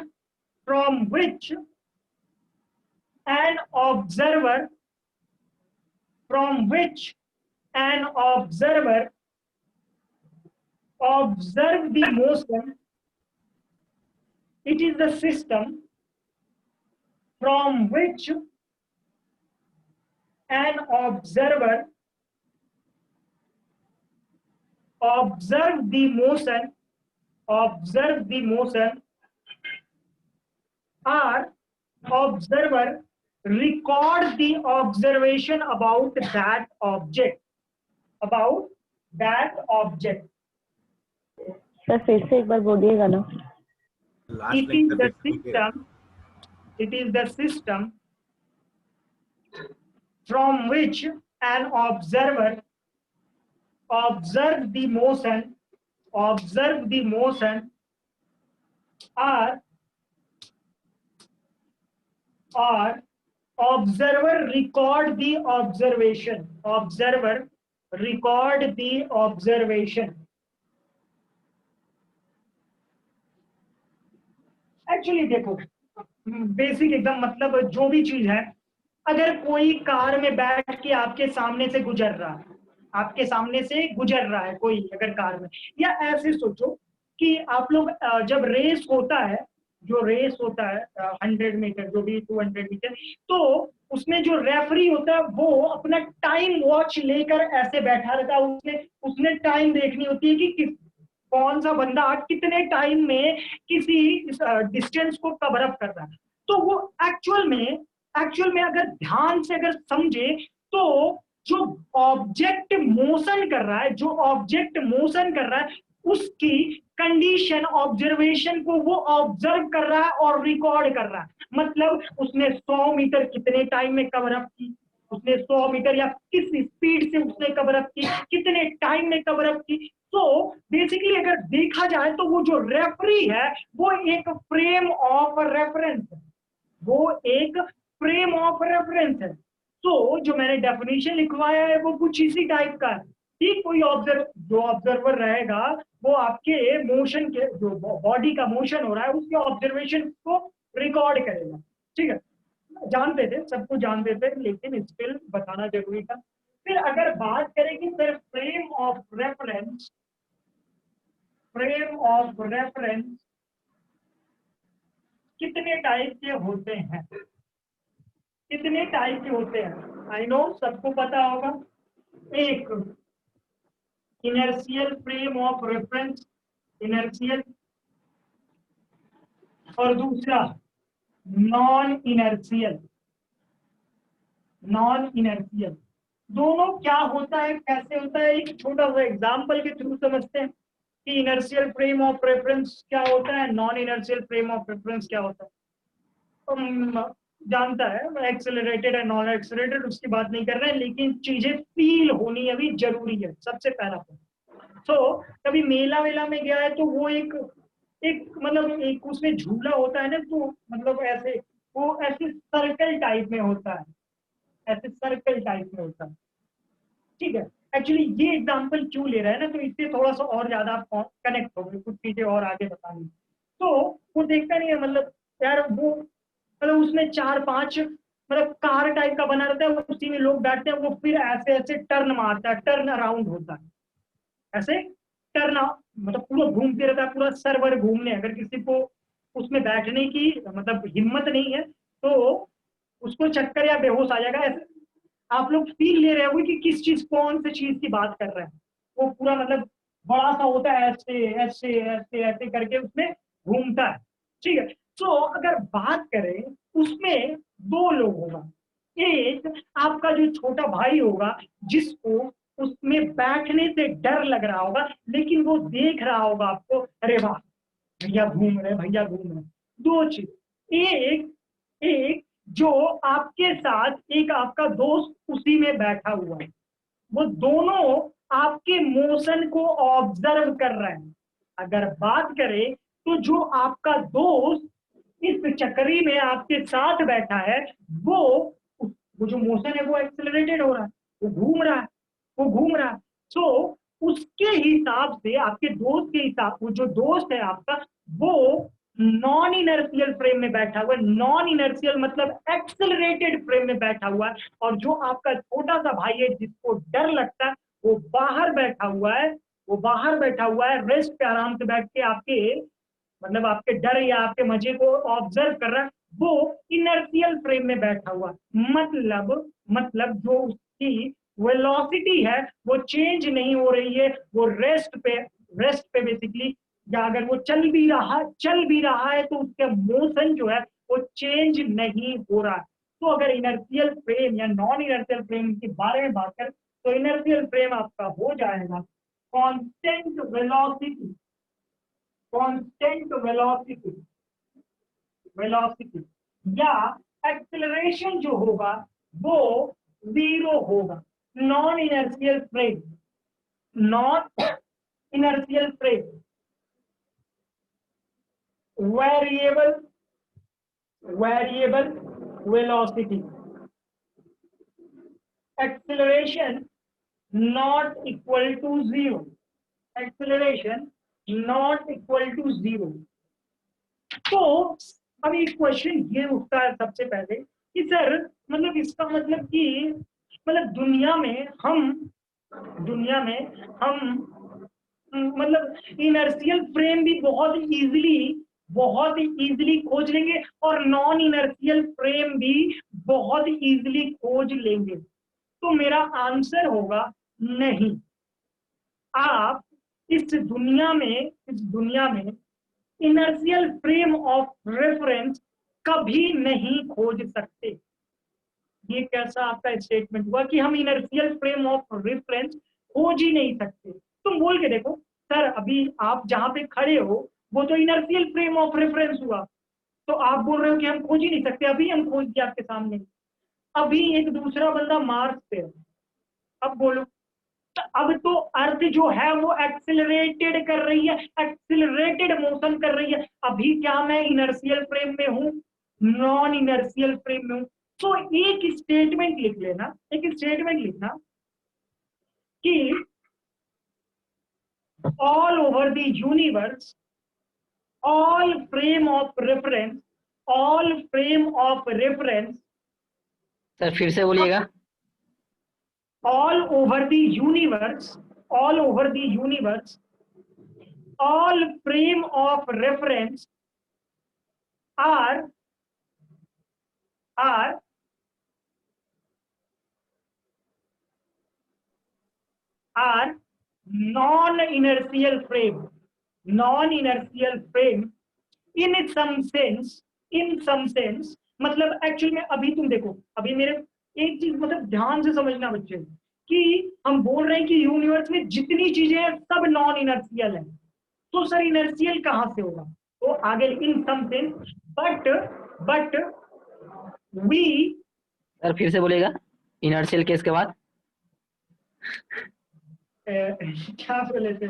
an observer observe the motion. It is the system from which an observer observe the motion or observer record the observation about that object. Sir फिर से एक बार बोलिएगा ना। It is the system from which an observer observe the motion or observer record the observation. Actually देखो basic एकदम, मतलब जो भी चीज है, अगर कोई कार में बैठ के आपके सामने से गुजर रहा है कोई अगर कार में, या ऐसे सोचो कि आप लोग जब रेस होता है 100 मीटर जो भी 200 मीटर, तो उसमें जो रेफरी होता है वो अपना टाइम वॉच लेकर ऐसे बैठा रहता है। उसने टाइम देखनी होती है कि कौन सा बंदा कितने टाइम में किसी डिस्टेंस को कवर अप कर रहा है। तो वो एक्चुअल में अगर ध्यान से अगर समझे तो जो ऑब्जेक्ट मोशन कर रहा है उसकी कंडीशन ऑब्जर्वेशन को वो ऑब्जर्व कर रहा है और रिकॉर्ड कर रहा है। मतलब उसने 100 मीटर कितने टाइम में कवर अप की, उसने 100 मीटर या किस स्पीड से उसने कवर अप की, कितने टाइम में कवर अप की। तो बेसिकली अगर देखा जाए तो वो जो रेफरी है वो एक फ्रेम ऑफ रेफरेंस है, वो एक फ्रेम ऑफ रेफरेंस है। तो जो मैंने डेफिनेशन लिखवाया है वो कुछ इसी टाइप का है। ठीक, कोई जो ऑब्जर्वर रहेगा वो आपके मोशन के, जो बॉडी का मोशन हो रहा है उसके ऑब्जर्वेशन को रिकॉर्ड करेगा। ठीक है, जानते थे, सबको जानते थे, लेकिन स्टिल बताना जरूरी था। फिर अगर बात करें कि सर फ्रेम ऑफ रेफरेंस कितने टाइप के होते हैं, कितने टाइप के होते हैं? आई नो सबको पता होगा। एक inertial frame of reference, inertial, और दूसरा नॉन इनर्शियल। नॉन इनर्शियल दोनों क्या होता है, कैसे होता है, एक छोटा सा एग्जांपल के थ्रू समझते हैं कि इनर्शियल फ्रेम ऑफ रेफरेंस क्या होता है, non inertial frame of reference क्या होता है। जानता है एक्सेलरेटेड है, नॉन एक्सेलरेटेड, उसकी बात नहीं कर रहे हैं, लेकिन चीजें फील होनी अभी जरूरी है। सबसे पहला तो कभी मेला वेला में गया है तो वो एक मतलब एक उसमें झूला होता है ना, तो मतलब ऐसे वो ऐसे सर्कल टाइप में होता है, ऐसे सर्कल टाइप में होता है। ठीक है, एक्चुअली ये एग्जांपल क्यों ले रहे हैं ना, तो इससे थोड़ा सा और ज्यादा आप कनेक्ट हो गए, कुछ चीजें और आगे बतानी। तो वो देखता नहीं है, मतलब यार वो मतलब उसमें 4-5 मतलब कार टाइप का बना रहता है, उसी में लोग बैठते हैं, वो फिर ऐसे ऐसे टर्न मारता है, टर्न अराउंड होता है, ऐसे टर्न मतलब पूरा घूमते रहता है, पूरा सर्वर घूमने। अगर किसी को उसमें बैठने की मतलब हिम्मत नहीं है तो उसको चक्कर या बेहोश आ जाएगा। ऐसे आप लोग फील ले रहे होंगे कि किस चीज, कौन सी चीज की बात कर रहे हैं। वो पूरा मतलब बड़ा सा होता है, ऐसे ऐसे ऐसे ऐसे करके उसमें घूमता है। ठीक है, तो अगर बात करें उसमें दो लोग होगा, एक आपका जो छोटा भाई होगा जिसको उसमें बैठने से डर लग रहा होगा, लेकिन वो देख रहा होगा आपको, अरे वाह भैया घूम रहे, भैया घूम रहे। दो चीज, एक एक जो आपके साथ एक आपका दोस्त उसी में बैठा हुआ है, वो दोनों आपके मोशन को ऑब्जर्व कर रहे हैं। अगर बात करें तो जो आपका दोस्त इस चक्करी में आपके साथ बैठा है, वो जो मोशन है वो एक्सेलरेटेड हो रहा है, वो घूम रहा है, वो घूम रहा है। तो उसके हिसाब से, आपके दोस्त के हिसाब, वो जो दोस्त है आपका वो नॉन इनर्शियल फ्रेम में बैठा हुआ है। नॉन इनर्शियल मतलब एक्सेलरेटेड फ्रेम में बैठा हुआ है। और जो आपका छोटा सा भाई है जिसको डर लगता है, वो बाहर बैठा हुआ है, वो बाहर बैठा हुआ है, रेस्ट पे आराम से बैठ के आपके मतलब आपके डर या आपके मजे को ऑब्जर्व कर रहा है। वो इनर्शियल फ्रेम में बैठा हुआ, मतलब जो उसकी वेलोसिटी है वो चेंज नहीं हो रही है, वो रेस्ट पे बेसिकली, या अगर वो चल भी रहा है तो उसका मोशन जो है वो चेंज नहीं हो रहा है। तो अगर इनर्शियल फ्रेम या नॉन इनर्शियल फ्रेम के बारे में बात करें तो इनर्शियल फ्रेम आपका हो जाएगा कांस्टेंट वेलोसिटी, कांस्टेंट वेलोसिटी या एक्सेलरेशन जो होगा वो 0 होगा। Non inertial frame, non inertial frame variable velocity, acceleration not equal to 0, acceleration not equal to 0। तो अब एक क्वेश्चन ये उठता है सबसे पहले कि सर मतलब इसका मतलब कि मतलब दुनिया में हम मतलब इनर्शियल फ्रेम भी बहुत इजीली खोज लेंगे और नॉन इनर्शियल फ्रेम भी बहुत इजीली खोज लेंगे। तो मेरा आंसर होगा नहीं। आप इस दुनिया में इनर्शियल फ्रेम ऑफ रेफरेंस कभी नहीं खोज सकते। ये कैसा आपका स्टेटमेंट हुआ कि हम इनर्शियल फ्रेम ऑफ रेफरेंस खोज ही नहीं सकते? तुम बोल के देखो, सर अभी आप जहां पे खड़े हो वो तो इनर्शियल फ्रेम ऑफ रेफरेंस हुआ, तो आप बोल रहे हो कि हम खोज ही नहीं सकते, अभी हम खोज दिया आपके सामने। अभी एक दूसरा बंदा मार्स पे है, अब बोलो, तो अब तो अर्थ जो है वो एक्सिलरेटेड कर रही है, एक्सिलरेटेड मोशन कर रही है। अभी क्या मैं इनर्शियल फ्रेम में हूं? नॉन इनर्शियल फ्रेम में हूं। तो एक स्टेटमेंट लिख लेना, एक स्टेटमेंट लिखना कि all over the universe, all frame of reference, all frame of reference, sir फिर से बोलिएगा। all over the universe, all over the universe, all frame of reference are non-inertial frame, non-inertial frame in some sense, मतलब actually में अभी तुम देखो, अभी मेरे एक चीज मतलब ध्यान से समझना बच्चे, कि हम बोल रहे हैं कि यूनिवर्स में जितनी चीजें हैं सब नॉन इनर्शियल है, तो सर इनर्शियल कहां से होगा? तो आगे in some sense, but we, sir फिर से बोलिएगा इनर्शियल केस के बाद। क्या बोले थे?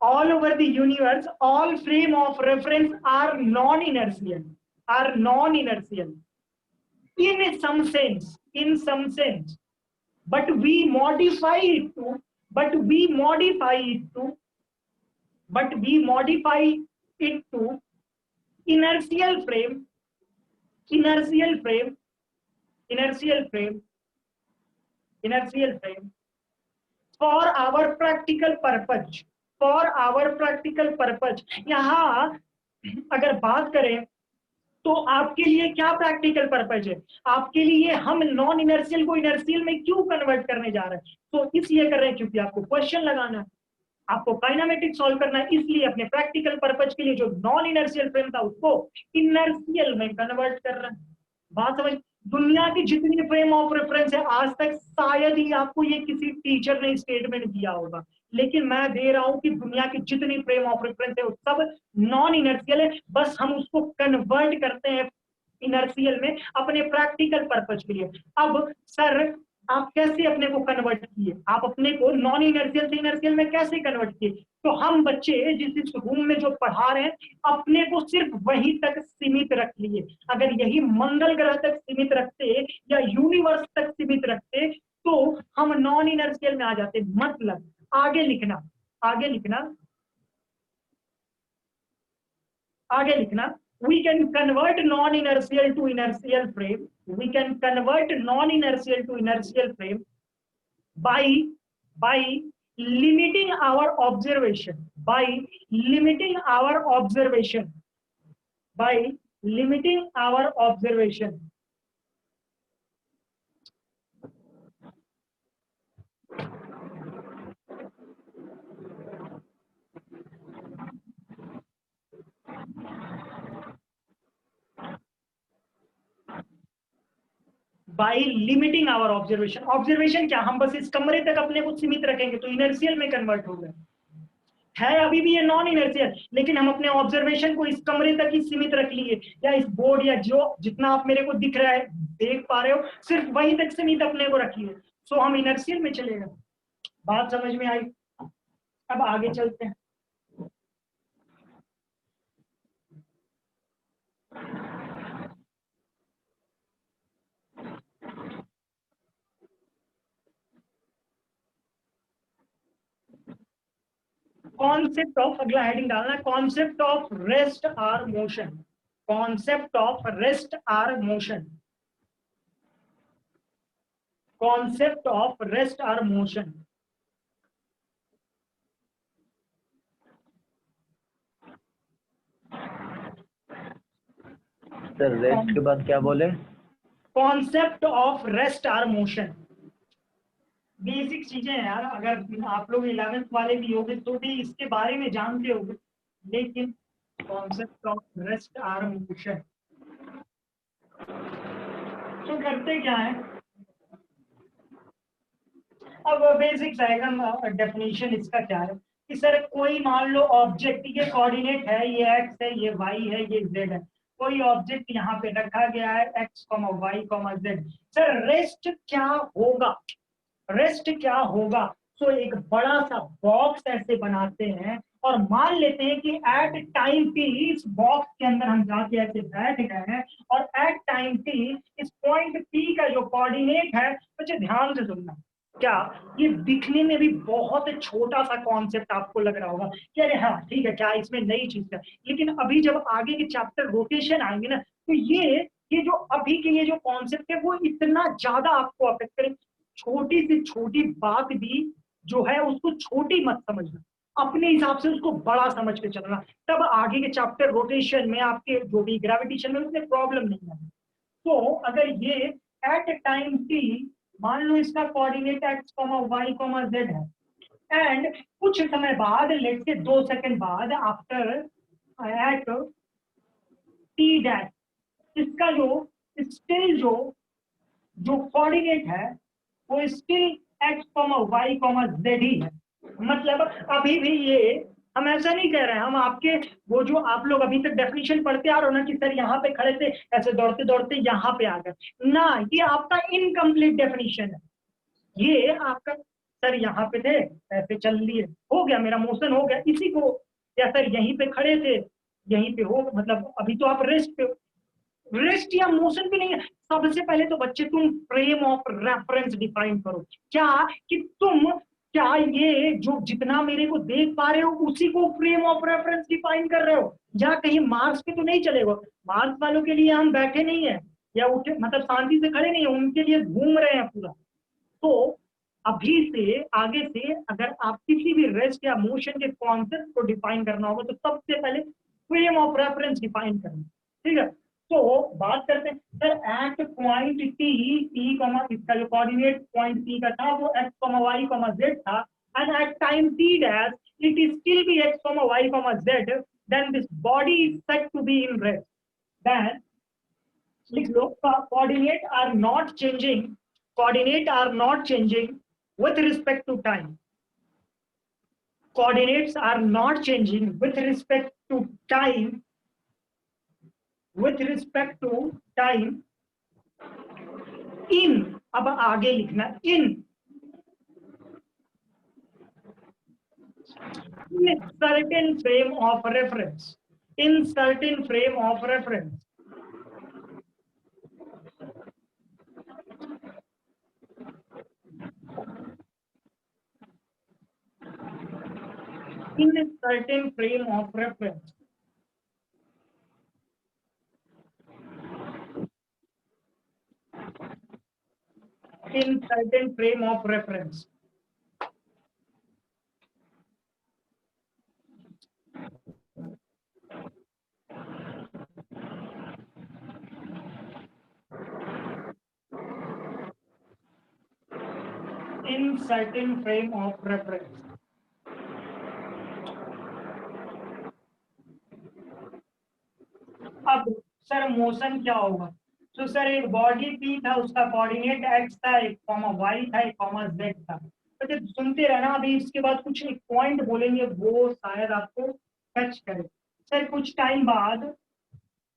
all over the universe, all frame of reference are non-inertial, in some sense, but we modify it to inertial frame for our practical purpose। यहाँ अगर बात करें तो आपके लिए क्या प्रैक्टिकल पर्पज है? आपके लिए हम नॉन इनर्शियल को इनर्शियल में क्यों कन्वर्ट करने जा रहे हैं? तो इसलिए कर रहे हैं क्योंकि आपको क्वेश्चन लगाना है, आपको काइनेमेटिक सॉल्व करना है, इसलिए अपने प्रैक्टिकल पर्पज के लिए जो नॉन इनर्शियल फ्रेम था उसको इनर्शियल में कन्वर्ट कर रहे हैं। बात समझ? दुनिया की जितनी फ्रेम ऑफ रेफरेंस है आज तक शायद ही आपको ये किसी टीचर ने स्टेटमेंट दिया होगा, लेकिन मैं दे रहा हूं कि दुनिया की जितनी फ्रेम ऑफ रेफरेंस है वो सब नॉन इनर्शियल है, बस हम उसको कन्वर्ट करते हैं इनर्शियल में अपने प्रैक्टिकल पर्पज के लिए। अब सर आप कैसे अपने को कन्वर्ट किए? आप अपने को नॉन इनर्शियल से इनर्शियल में कैसे कन्वर्ट किए? तो हम बच्चे जिस रूम में जो पढ़ा रहे हैं अपने को सिर्फ वहीं तक सीमित रख लिए। अगर यही मंगल ग्रह तक सीमित रखते या यूनिवर्स तक सीमित रखते तो हम नॉन इनर्शियल में आ जाते। मतलब आगे लिखना, we can convert non-inertial to inertial frame, by limiting our observation, observation क्या? हम बस इस कमरे तक अपने को सीमित रखेंगे तो इनर्शियल में कन्वर्ट हो गए है, अभी भी ये नॉन इनर्शियल, लेकिन हम अपने ऑब्जर्वेशन को इस कमरे तक ही सीमित रख लिए, या इस बोर्ड या जो जितना आप मेरे को दिख रहा है देख पा रहे हो सिर्फ वहीं तक सीमित अपने को रखिए, सो हम इनर्शियल में चले गए। बात समझ में आई? अब आगे चलते हैं। कॉन्सेप्ट ऑफ, अगला हेडिंग डालना, concept of rest R motion, concept of rest R motion, concept of rest R motion. Sir rest के बाद क्या बोले? Concept of rest R motion. Basic चीजें हैं यार, अगर आप लोग 11th वाले भी होंगे तो भी इसके बारे में जानते होंगे, लेकिन concept of rest R motion तो करते क्या है? अब बेसिक्स आएगा। डेफिनेशन इसका क्या है कि सर कोई मान लो ऑब्जेक्ट के कोऑर्डिनेट है, ये एक्स है, ये वाई है, ये जेड है। कोई ऑब्जेक्ट यहाँ पे रखा गया है X comma Y comma Z. Sir rest क्या होगा, रेस्ट क्या होगा? तो एक बड़ा सा बॉक्स ऐसे बनाते हैं और मान लेते हैं कि एट टाइम टी इस बॉक्स के अंदर हम जाके ऐसे बैठ गए हैं और एट टाइम टी इस पॉइंट पी का जो कोऑर्डिनेट है, मुझे ध्यान से सुनना, क्या ये दिखने में भी बहुत छोटा सा कॉन्सेप्ट आपको लग रहा होगा कि अरे हाँ ठीक है, क्या इसमें नई चीज है, लेकिन अभी जब आगे के चैप्टर रोटेशन आएंगे ना, तो ये जो अभी के ये जो कॉन्सेप्ट है वो इतना ज्यादा आपको अफेक्ट करेंगे। छोटी से छोटी बात भी जो है उसको छोटी मत समझना, अपने हिसाब से उसको बड़ा समझ के चलना, तब आगे के चैप्टर रोटेशन में आपके जो भी ग्रेविटेशन में उसमें प्रॉब्लम नहीं है। तो अगर ये एट टाइम टी मान लो इसका coordinate X comma Y comma Z है, एंड कुछ समय बाद लेट से 2 सेकंड बाद आफ्टर एट टी डैश इसका जो स्टिल जो कोऑर्डिनेट है वो still X comma Y comma Z ही है। मतलब अभी भी ये हम ऐसा नहीं कह रहे हैं, हम आपके वो जो आप लोग अभी तक डेफिनेशन पढ़ते आ रहे हो ना कि सर यहाँ पे खड़े थे ऐसे दौड़ते दौड़ते यहाँ पे आ गए ना, ये आपका इनकम्प्लीट डेफिनेशन है। ये आपका सर यहाँ पे थे ऐसे चल लिए, हो गया मेरा मोशन हो गया इसी को, या सर यहीं पे खड़े थे यहीं पे हो, मतलब अभी तो आप रेस्ट पे हो। रेस्ट या मोशन भी नहीं है। सबसे पहले तो बच्चे तुम फ्रेम ऑफ रेफरेंस डिफाइन करो, क्या कि तुम क्या ये जो जितना मेरे को देख पा रहे हो उसी को फ्रेम ऑफ रेफरेंस डिफाइन कर रहे हो, या कहीं मार्क्स पे तो नहीं चलेगा? मार्क्स वालों के लिए हम बैठे नहीं है या उठे मतलब शांति से खड़े नहीं है, उनके लिए घूम रहे हैं पूरा। तो अभी से आगे से अगर आप किसी भी रेस्ट या मोशन के कॉन्सेप्ट को डिफाइन करना होगा तो सबसे पहले फ्रेम ऑफ रेफरेंस डिफाइन करना, ठीक है? तो बात करते हैं sir at point t, t comma इसका जो कोऑर्डिनेट पॉइंट टी का था वो x comma Y comma z था, and at time t dash it is still be x comma Y comma z, then this body is set to be in rest. Then लिख लो coordinate are not changing, coordinate are not changing with respect to time, coordinates are not changing with respect to time, with respect to time in, अब आगे लिखना in certain frame of reference, in certain frame of reference, in a certain frame of reference, in certain frame of reference, in certain frame of reference। अब sir motion क्या होगा? तो sir एक body P था उसका coordinate x था, एक comma Y था, एक कॉमा जेड था। तो जब सुनते रहना, अभी इसके बाद कुछ एक पॉइंट बोलेंगे वो शायद आपको टच करे। सर कुछ टाइम बाद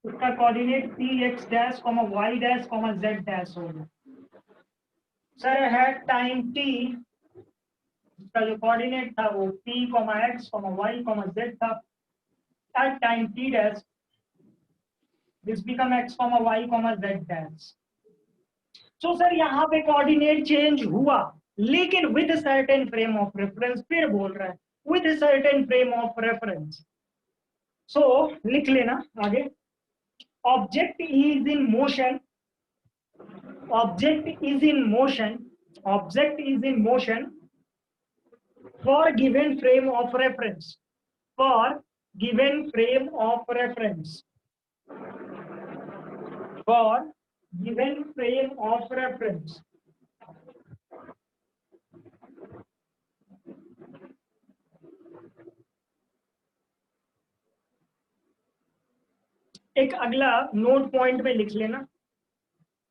उसका coordinate P x dash comma y dash comma z dash होगा। सर है टाइम टी उसका जो कोऑर्डिनेट था वो P comma x comma Y comma z था, at time t dash this become x comma y comma z dash। so sir यहाँ पे coordinate change हुआ लेकिन with certain frame of reference, फिर बोल रहा है with certain frame of reference. So लिख लेना आगे, object is in motion, object is in motion, object is in motion for given frame of reference, for given frame of reference, for given frame of reference। एक अगला note point में लिख लेना,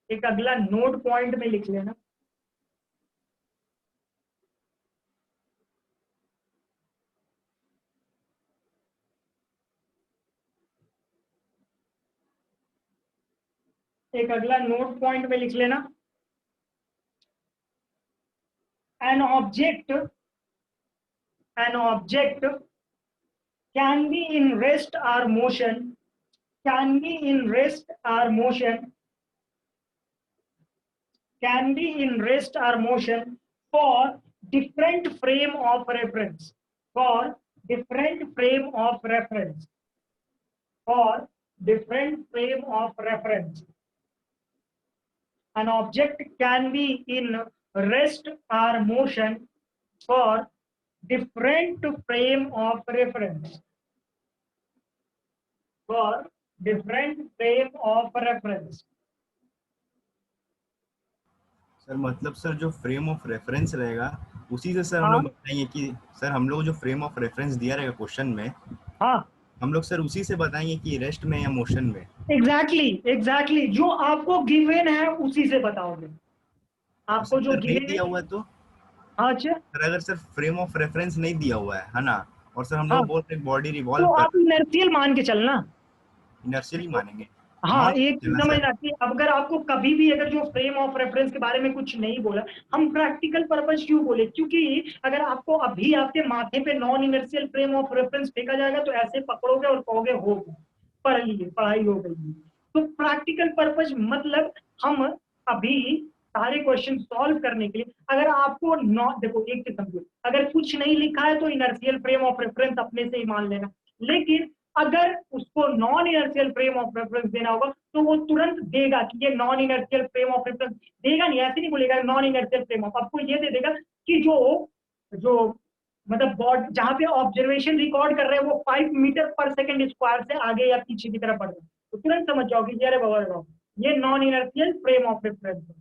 एक अगला नोट पॉइंट में लिख लेना, एक अगला नोट पॉइंट में लिख लेना, an object can be in rest or motion, can be in rest or motion, can be in rest or motion for different frame of reference, for different frame of reference, for different frame of reference. An object can be in rest or motion for different frame of reference, for different frame of reference. Sir मतलब sir जो frame of reference रहेगा उसी से sir हम हाँ। लोग बताएंगे कि सर हम लोग जो फ्रेम ऑफ रेफरेंस दिया रहेगा क्वेश्चन में, हाँ हम लोग सर उसी से बताएंगे कि रेस्ट में या मोशन में। एग्जैक्टली जो आपको गिवन है उसी से बताओगे। आपको जो सर नहीं गिवन दिया है, हुआ है तो हाँ अच्छा, सर अगर सर फ्रेम ऑफ रेफरेंस नहीं दिया हुआ है ना, और सर हम हाँ, लोग बोल रहे बॉडी तो रिवॉल्व आप कर, इनर्शियल मान के चलना। इनर्शियली मानेंगे। हाँ मान एक चलना समझ सर। आती है। अब अगर आपको कभी भी अगर जो फ्रेम ऑफ रेफरेंस के बारे में कुछ नहीं बोला, हम प्रैक्टिकल पर्पस क्यों बोले, क्योंकि अगर आपको अभी आपके माथे पे non inertial frame of reference फेंका जाएगा तो ऐसे पकड़ोगे और कहोगे हो गया, पढ़ लिए, पढ़ाई हो गई। तो प्रैक्टिकल पर्पस मतलब हम अभी सारे क्वेश्चन सॉल्व करने के लिए, अगर आपको देखो एक चीज समझो, अगर कुछ नहीं लिखा है तो इनर्शियल फ्रेम ऑफ रेफरेंस अपने से ही मान लेना, लेकिन अगर उसको non inertial frame of reference देना होगा तो वो तुरंत देगा कि ये non inertial frame of reference देगा, नहीं ऐसे नहीं बोलेगा नॉन इनर्शियल फ्रेम ऑफ, आपको ये दे देगा कि जो जो मतलब बॉड जहां पे ऑब्जर्वेशन रिकॉर्ड कर रहे हैं वो 5 मीटर पर सेकंड स्क्वायर से आगे या पीछे की तरफ बढ़ रहे हैं, तो तुरंत समझ जाओगे कि अरे बाबा ये non inertial frame of reference है।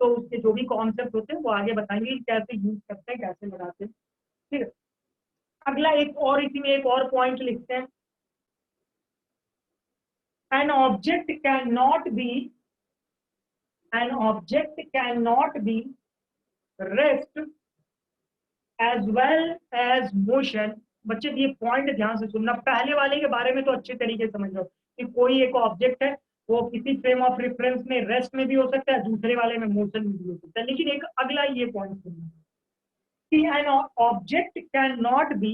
तो उसके जो भी कॉन्सेप्ट होते हैं वो आगे बताएंगे कैसे यूज करते हैं, कैसे लगाते हैं। ठीक है, अगला एक और इसी में एक और पॉइंट लिखते हैं, an object cannot be rest as well as motion। बच्चे ये पॉइंट ध्यान से सुनना, पहले वाले के बारे में तो अच्छे तरीके से समझ लो कि कोई एक ऑब्जेक्ट है वो किसी फ्रेम ऑफ रेफरेंस में रेस्ट में भी हो सकता है, दूसरे वाले में मोशन में भी हो सकता है, लेकिन एक अगला ये पॉइंट सुनना कि an object cannot be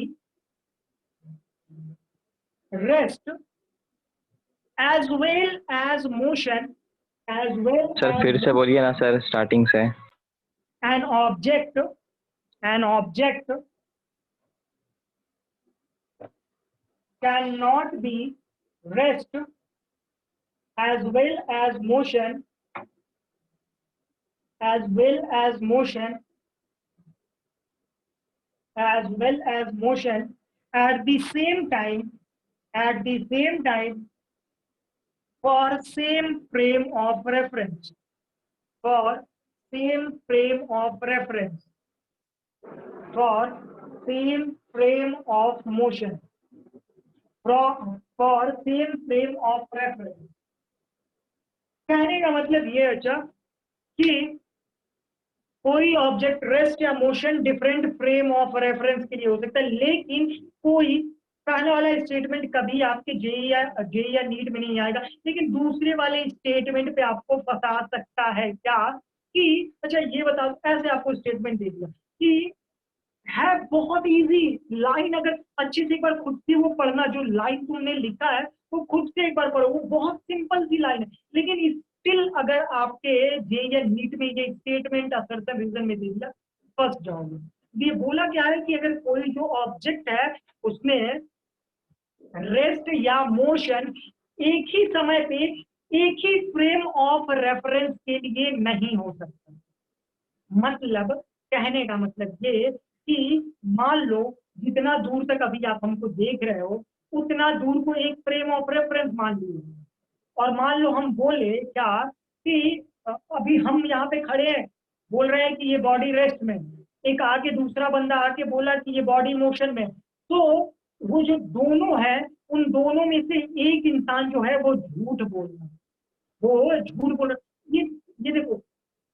rest as well as motion, as well sir as फिर से बोलिए ना सर, स्टार्टिंग से। an object cannot be rest as well as motion, as well as motion, as well as motion at the same time for same frame of reference, for same frame of reference, for same frame of motion, for same frame of reference। कहने का मतलब ये अच्छा कि कोई object rest या motion different frame of reference के लिए हो सकता है, लेकिन कोई पहले वाला स्टेटमेंट कभी आपके जेई या नीट में नहीं आएगा, लेकिन दूसरे वाले स्टेटमेंट पे आपको फंसा सकता है। क्या कि अच्छा ये बताओ, ऐसे आपको स्टेटमेंट दे दिया कि है बहुत इजी लाइन, अगर अच्छे से एक बार खुद से वो पढ़ना, जो लाइन तुमने लिखा है वो खुद से एक बार पढ़ो, वो बहुत सिंपल सी लाइन है, लेकिन स्टिल अगर आपके जे या नीट में ये स्टेटमेंट असर्शन रीजन में दे दिया फंस जाओगे। ये बोला क्या है कि अगर कोई जो ऑब्जेक्ट है उसमें रेस्ट या मोशन एक ही समय पे एक ही फ्रेम ऑफ रेफरेंस के लिए नहीं हो सकता। मतलब कहने का मतलब ये कि मान लो जितना दूर तक अभी आप हमको देख रहे हो उतना दूर को एक फ्रेम ऑफ रेफरेंस मान लीजिए, और मान लो हम बोले क्या कि अभी हम यहाँ पे खड़े हैं, बोल रहे हैं कि ये बॉडी रेस्ट में, एक आके दूसरा बंदा आके बोला कि ये बॉडी मोशन में, तो वो जो दोनों है उन दोनों में से एक इंसान जो है वो झूठ बोल रहा है, वो झूठ बोल रहा। ये देखो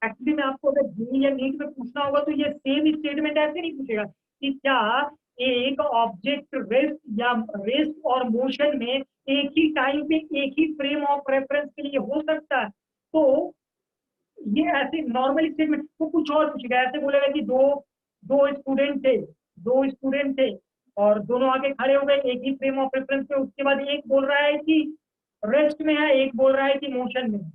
एक्चुअली में आपको अगर जेईई या नीट में पूछना होगा तो ये सेम स्टेटमेंट ऐसे नहीं पूछेगा कि क्या एक ऑब्जेक्ट रेस्ट और मोशन में एक ही टाइम पे एक ही फ्रेम ऑफ रेफरेंस के लिए हो सकता है, तो ये ऐसे नॉर्मल स्टेटमेंट को कुछ और पूछेगा, ऐसे बोलेगा कि दो दो स्टूडेंट थे और दोनों आगे खड़े हो गए एक ही फ्रेम ऑफ रेफरेंस पे, उसके बाद एक बोल रहा है कि रेस्ट में है, एक बोल रहा है कि मोशन में है।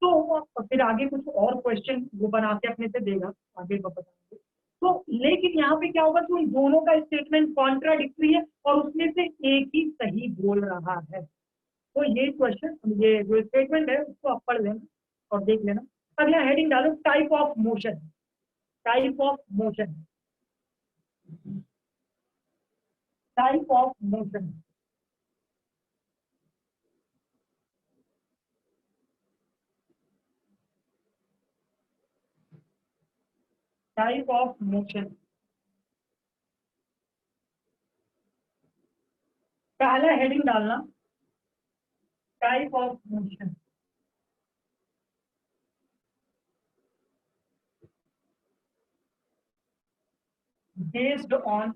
तो फिर आगे कुछ और क्वेश्चन वो बना के अपने से देगा, आगे बताएंगे। तो लेकिन यहाँ पे क्या होगा कि उन दोनों का स्टेटमेंट कॉन्ट्राडिक्टरी है और उसमें से एक ही सही बोल रहा है। तो ये क्वेश्चन, ये जो स्टेटमेंट है उसको आप पढ़ लेना और देख लेना। अगला हेडिंग डालो type of motion. Type of motion, type of motion. Type of motion, पहला हेडिंग डालना type of motion. Based on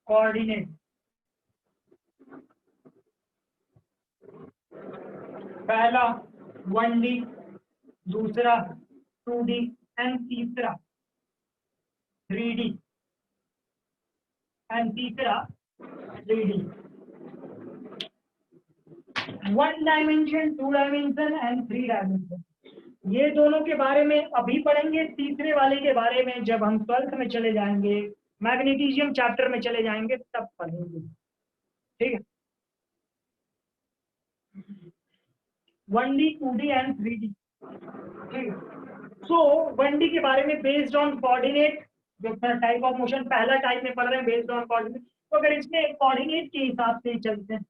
coordinate. पहला 1D, दूसरा 2D एंड तीसरा 3D एंड तीसरा 3D। 1 dimension, 2 dimension and 3 dimension. ये दोनों के बारे में अभी पढ़ेंगे, तीसरे वाले के बारे में जब हम 12th में चले जाएंगे, मैग्नेटिज्म चैप्टर में चले जाएंगे तब पढ़ेंगे। ठीक है, 1D, 2D एंड 3D। ठीक है, सो 1D के बारे में बेस्ड ऑन कोऑर्डिनेट, जो टाइप ऑफ मोशन पहला टाइप में पढ़ रहे हैं बेस्ड ऑन कोऑर्डिनेट। तो अगर इसमें कोऑर्डिनेट के हिसाब से चलते हैं,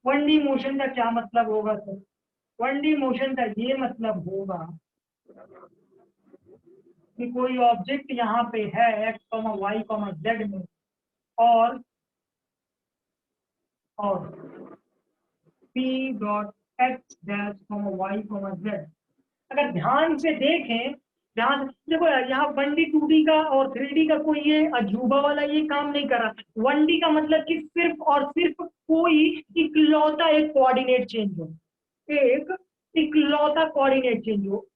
1D मोशन का क्या मतलब होगा सर? 1D मोशन का ये मतलब होगा कि कोई ऑब्जेक्ट यहाँ पे है x, y, z में और p dot x dash y, z। अगर ध्यान से देखें, ध्यान देखो यहाँ 1D, 2D का और 3D का कोई ये अजूबा वाला ये काम नहीं कर रहा। 1D का मतलब कि सिर्फ और सिर्फ कोई इकलौता एक कोऑर्डिनेट चेंज हो, एक इकलौता कोऑर्डिनेट चेंज हो।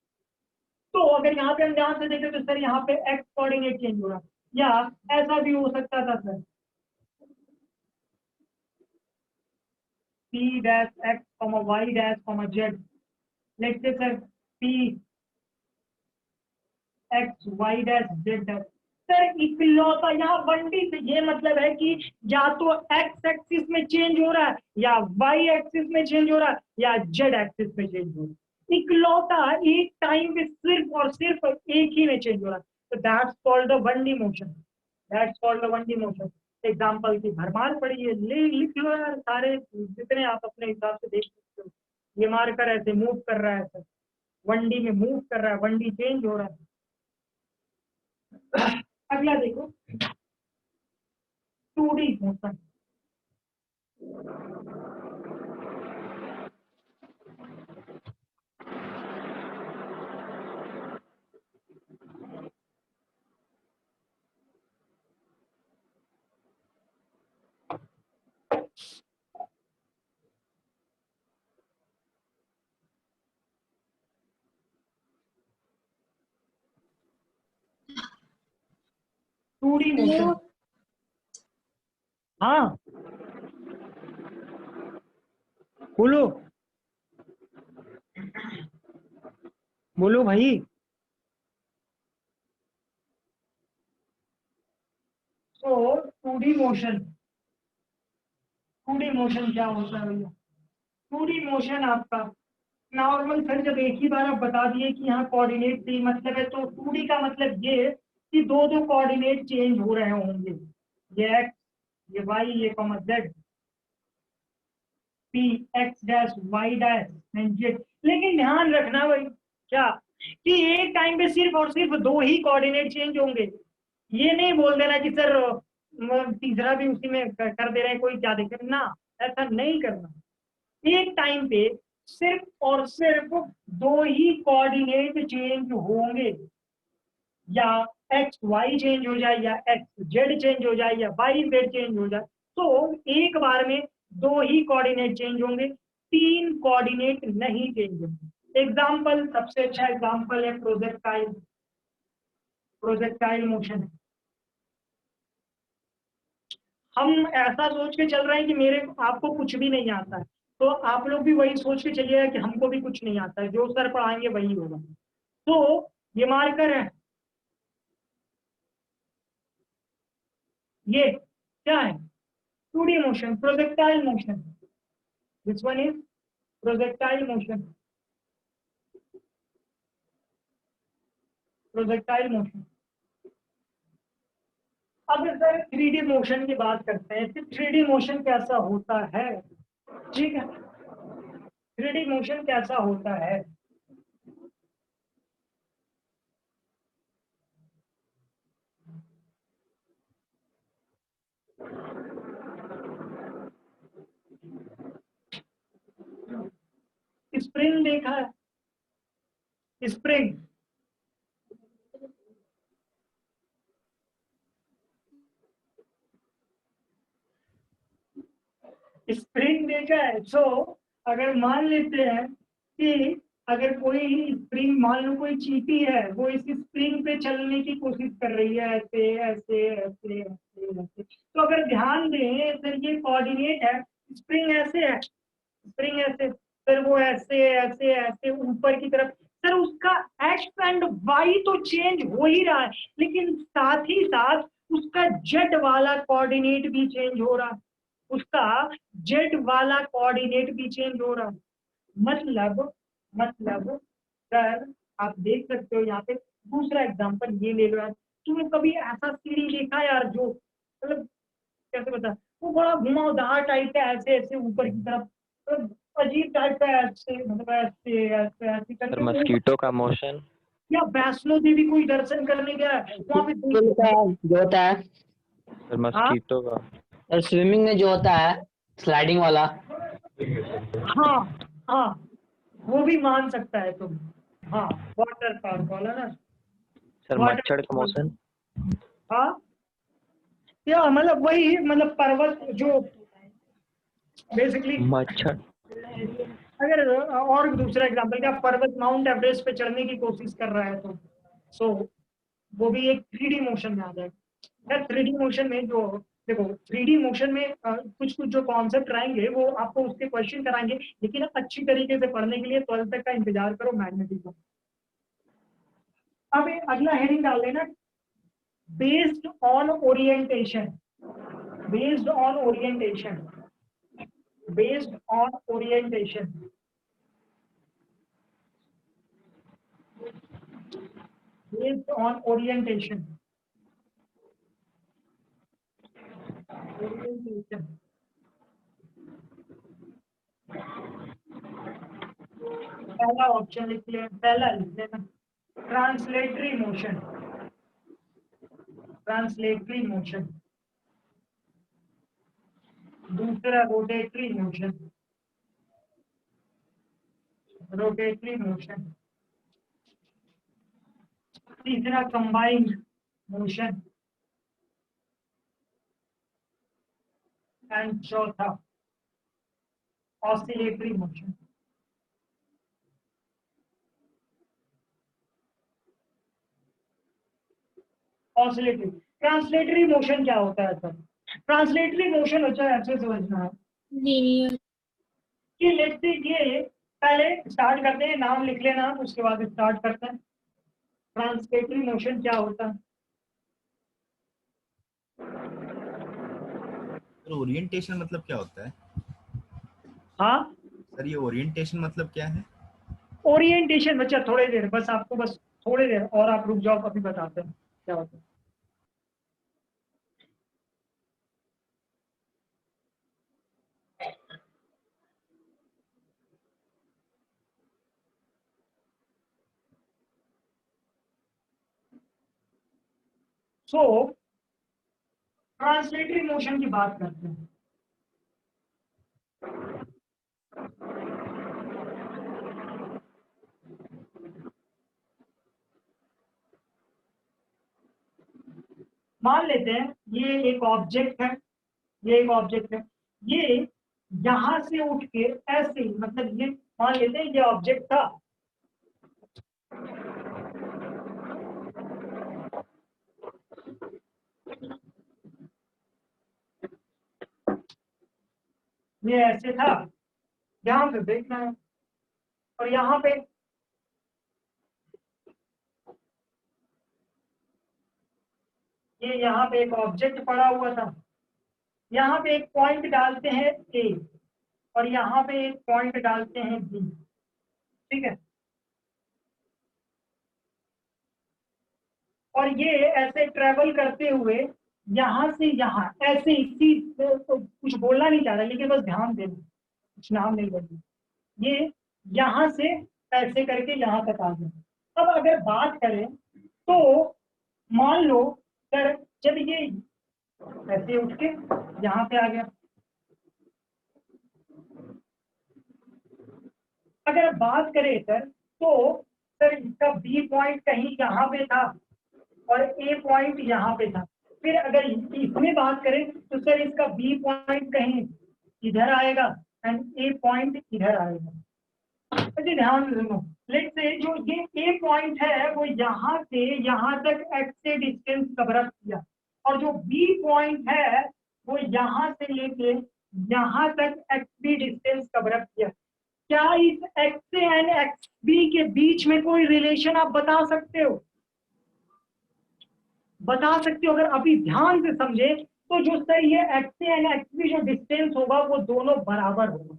तो अगर यहाँ पे हम ध्यान से देखें तो सर यहाँ पे एक्स कोऑर्डिनेट चेंज हो रहा है, या ऐसा भी हो सकता था sir p dash x, y dash z। Let's say sir p x, y dash z dash. Sir इकलौता यहाँ 1D से ये मतलब है कि या तो x एक्सिस में चेंज हो रहा है, या y एक्सिस में चेंज हो रहा है, या z एक्सिस में चेंज हो रहा है। इकलौता एक टाइम पे सिर्फ और सिर्फ एक ही में चेंज हो रहा है। तो that's called the 1D motion. That's called the 1D motion. Example की भरमार पड़ी है, लिख लो यार सारे जितने आप अपने हिसाब से देख सकते हो। ये मार्कर ऐसे मूव कर रहा है सर, 1D में मूव कर रहा है, 1D चेंज हो रहा है। अगला देखो 2D मोशन। मोशन, हाँ बोलो बोलो भाई। तो 2D मोशन, 2D मोशन क्या होता है भैया? 2D मोशन आपका नॉर्मल सर जब एक ही बार आप बता दिए कि यहाँ कोऑर्डिनेट से मतलब है, तो 2D का मतलब ये कि दो दो कोऑर्डिनेट चेंज हो रहे होंगे, ये x, ये y, ये z, p x dash y dash and z। लेकिन ध्यान रखना भाई क्या कि एक टाइम पे सिर्फ और सिर्फ दो ही कोऑर्डिनेट चेंज होंगे। ये नहीं बोल देना कि सर तीसरा भी उसी में कर दे रहे हैं, कोई क्या दिक्कत ना, ऐसा नहीं करना। एक टाइम पे सिर्फ और सिर्फ दो ही कोऑर्डिनेट चेंज होंगे, या एक्स वाई चेंज हो जाए, या एक्स जेड चेंज हो जाए, या वाई जेड चेंज हो जाए। तो एक बार में दो ही कोऑर्डिनेट चेंज होंगे, तीन कोऑर्डिनेट नहीं चेंज होंगे। एग्जाम्पल, सबसे अच्छा एग्जाम्पल है प्रोजेक्टाइल। प्रोजेक्टाइल मोशन, हम ऐसा सोच के चल रहे हैं कि मेरे आपको कुछ भी नहीं आता है, तो आप लोग भी वही सोच के चलिएगा कि हमको भी कुछ नहीं आता है, जो सर पढ़ाएंगे वही होगा। तो ये मार्कर है, ये क्या है? 2D motion, projectile motion. This one is projectile motion, projectile motion. अब सर 3D मोशन की बात करते हैं कि 3D मोशन कैसा होता है। ठीक है, 3D मोशन कैसा होता है? स्प्रिंग देखा है? स्प्रिंग, स्प्रिंग देखा है? सो अगर मान लेते हैं कि अगर कोई स्प्रिंग, मान लो कोई चींटी है, वो इस स्प्रिंग पे चलने की कोशिश कर रही है, ऐसे ऐसे ऐसे ऐसे ऐसे, तो अगर ध्यान दें सर ये कोऑर्डिनेट है, स्प्रिंग ऐसे है, स्प्रिंग ऐसे, फिर वो ऐसे ऐसे ऐसे ऊपर की तरफ। सर उसका एक्स एंड वाई तो चेंज हो ही रहा है, लेकिन साथ ही साथ उसका जेड वाला कोऑर्डिनेट भी चेंज हो रहा है, उसका जेड वाला कोऑर्डिनेट भी चेंज हो रहा है। मतलब सर आप देख सकते हो यहाँ पे, दूसरा एग्जांपल ये ले लो यार, तुमने कभी ऐसा सीढ़ी देखा यार जो मतलब कैसे बता, वो बड़ा घुमावदार टाइप का, ऐसे ऐसे ऊपर की तरफ, मतलब अजीब टाइप का, ऐसे मतलब ऐसे ऐसे ऐसे सर करके वो, मस्कीटो का मोशन। या वैष्णो देवी कोई दर्शन करने गया है वहां पे जो होता है सर मस्कीटो का। और स्विमिंग में जो होता है स्लाइडिंग वाला। हाँ हाँ, वो भी मान सकता है तुम। हाँ, वाटर पार्क वाला ना, सर मच्छर का वाटर, मोशन। हाँ, या मतलब वही, मतलब पर्वत जो बेसिकली, मच्छर। अगर और दूसरा एग्जांपल क्या, पर्वत माउंट एवरेस्ट पे चढ़ने की कोशिश कर रहा है तो सो वो भी एक 3D मोशन में आ जाएगा। 3D मोशन में जो, देखो 3D मोशन में कुछ कुछ जो कॉन्सेप्ट रहेंगे वो आपको उसके क्वेश्चन कराएंगे, लेकिन अच्छी तरीके से पढ़ने के लिए 12th तक का इंतजार करो मैग्नेटिज्म। अब अगला हेडिंग डाल लेना, based on orientation, based on orientation, based on orientation, based on orientation, orientation, पहला ऑप्शन लिख लें, पहला लिख लेना ट्रांसलेटरी मोशन, ट्रांसलेटरी मोशन। दूसरा रोटेटरी मोशन, रोटेटरी मोशन। तीसरा कंबाइंड मोशन, एंड चौथा oscillatory motion. Oscillatory, translatory motion क्या होता है सर? ट्रांसलेटरी मोशन होता है, ऐसे समझना है कि लेट्स से ये, पहले स्टार्ट करते हैं, नाम लिख लेना, उसके बाद स्टार्ट करते हैं। ट्रांसलेटरी मोशन क्या होता है? सर ओरिएंटेशन मतलब क्या होता है? हाँ, सर ये ओरिएंटेशन मतलब क्या है? ओरिएंटेशन बच्चा थोड़ी देर, बस आपको बस थोड़ी देर और आप रुक जाओ, अभी बताते हैं क्या होता है। सो ट्रांसलेटरी मोशन की बात करते हैं। मान लेते हैं ये एक ऑब्जेक्ट है, ये एक ऑब्जेक्ट है, ये यहां से उठ के ऐसे, मतलब ये मान लेते हैं ये ऑब्जेक्ट था, ये ऐसे था, ध्यान से देखना है, और यहाँ पे ये यहाँ पे एक ऑब्जेक्ट पड़ा हुआ था, यहाँ पे एक पॉइंट डालते हैं ए और यहाँ पे एक पॉइंट डालते हैं बी, ठीक है। और ये ऐसे ट्रेवल करते हुए यहाँ से यहाँ ऐसे इसी तो कुछ बोलना नहीं चाह रहा, लेकिन बस ध्यान देना, कुछ नाम नहीं लेना, ये यहाँ से ऐसे करके यहाँ तक आ गया। अब अगर बात करें तो मान लो सर जब ये ऐसे उठ के यहाँ पे आ गया, अगर बात करें सर इसका बी पॉइंट कहीं यहाँ पे था और ए पॉइंट यहाँ पे था, फिर अगर इसमें बात करें तो सर इसका बी पॉइंट कहीं इधर आएगा एंड ए पॉइंट इधर आएगा। अच्छा ध्यान से सुनो, लेट्स से जो ये ए पॉइंट है वो यहाँ से यहाँ तक एक्स से डिस्टेंस कवर अप किया, और जो बी पॉइंट है वो यहाँ से लेके यहाँ तक X B distance cover up किया। क्या इस X A and X B के बीच में कोई रिलेशन आप बता सकते हो? बता सकते हो? अगर अभी ध्यान से समझे तो जो सर ये X A and X B जो डिस्टेंस होगा वो दोनों बराबर होगा,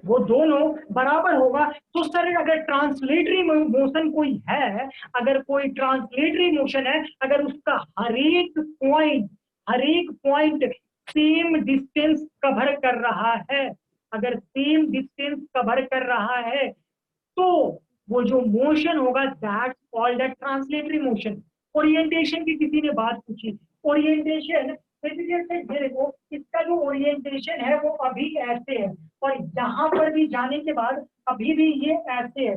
वो दोनों बराबर होगा। तो सर अगर ट्रांसलेटरी मोशन कोई है, अगर कोई ट्रांसलेटरी मोशन है, अगर उसका हर एक पॉइंट सेम डिस्टेंस कवर कर रहा है, अगर सेम डिस्टेंस कवर कर रहा है तो वो जो मोशन होगा that's called the translatory motion. Orientation की किसी ने बात पूछी, ओरिएंटेशन देखो इसका जो ओरिएंटेशन है वो अभी ऐसे है और यहाँ पर भी जाने के बाद अभी भी ये ऐसे है।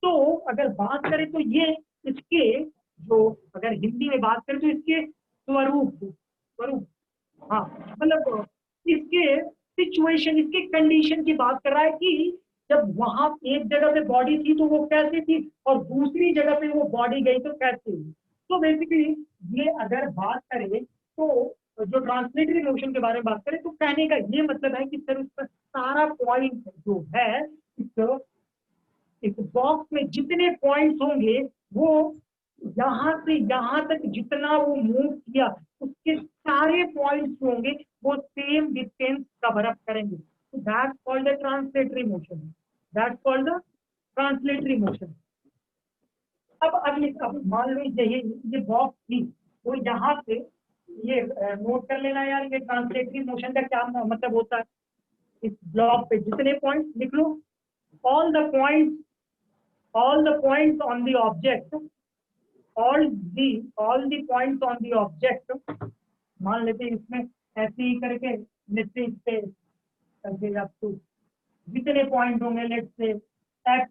तो अगर बात करें तो ये इसके जो, अगर हिंदी में बात करें तो इसके स्वरूप हाँ, मतलब इसके सिचुएशन, इसके कंडीशन की बात कर रहा है कि जब वहां एक जगह पे बॉडी थी तो वो कैसे थी और दूसरी जगह पे वो बॉडी गई तो कैसे हुई। तो बेसिकली ये अगर बात करें तो जो ट्रांसलेटरी मोशन के बारे में बात करें तो कहने का ये मतलब है कि सर उसका सारा पॉइंट जो है इस बॉक्स में जितने पॉइंट्स होंगे वो यहाँ से यहाँ तक जितना वो मूव किया उसके सारे पॉइंट्स होंगे वो सेम डिस्टेंस कवर अप करेंगे। So that's called a translatory motion. That's called the translatory motion. अब मान लो ये बॉक्स थी, वो यहाँ से ये नोट कर लेना यार, ये ट्रांसलेटरी मोशन का क्या मतलब होता है। इस ब्लॉक पे जितने पॉइंट्स लिख लो, all the points on the object, all the points on the object, मान लेते हैं इसमें ऐसे ही करके निश्चित इस पे जितने पॉइंट होंगे लेट्स से एक्स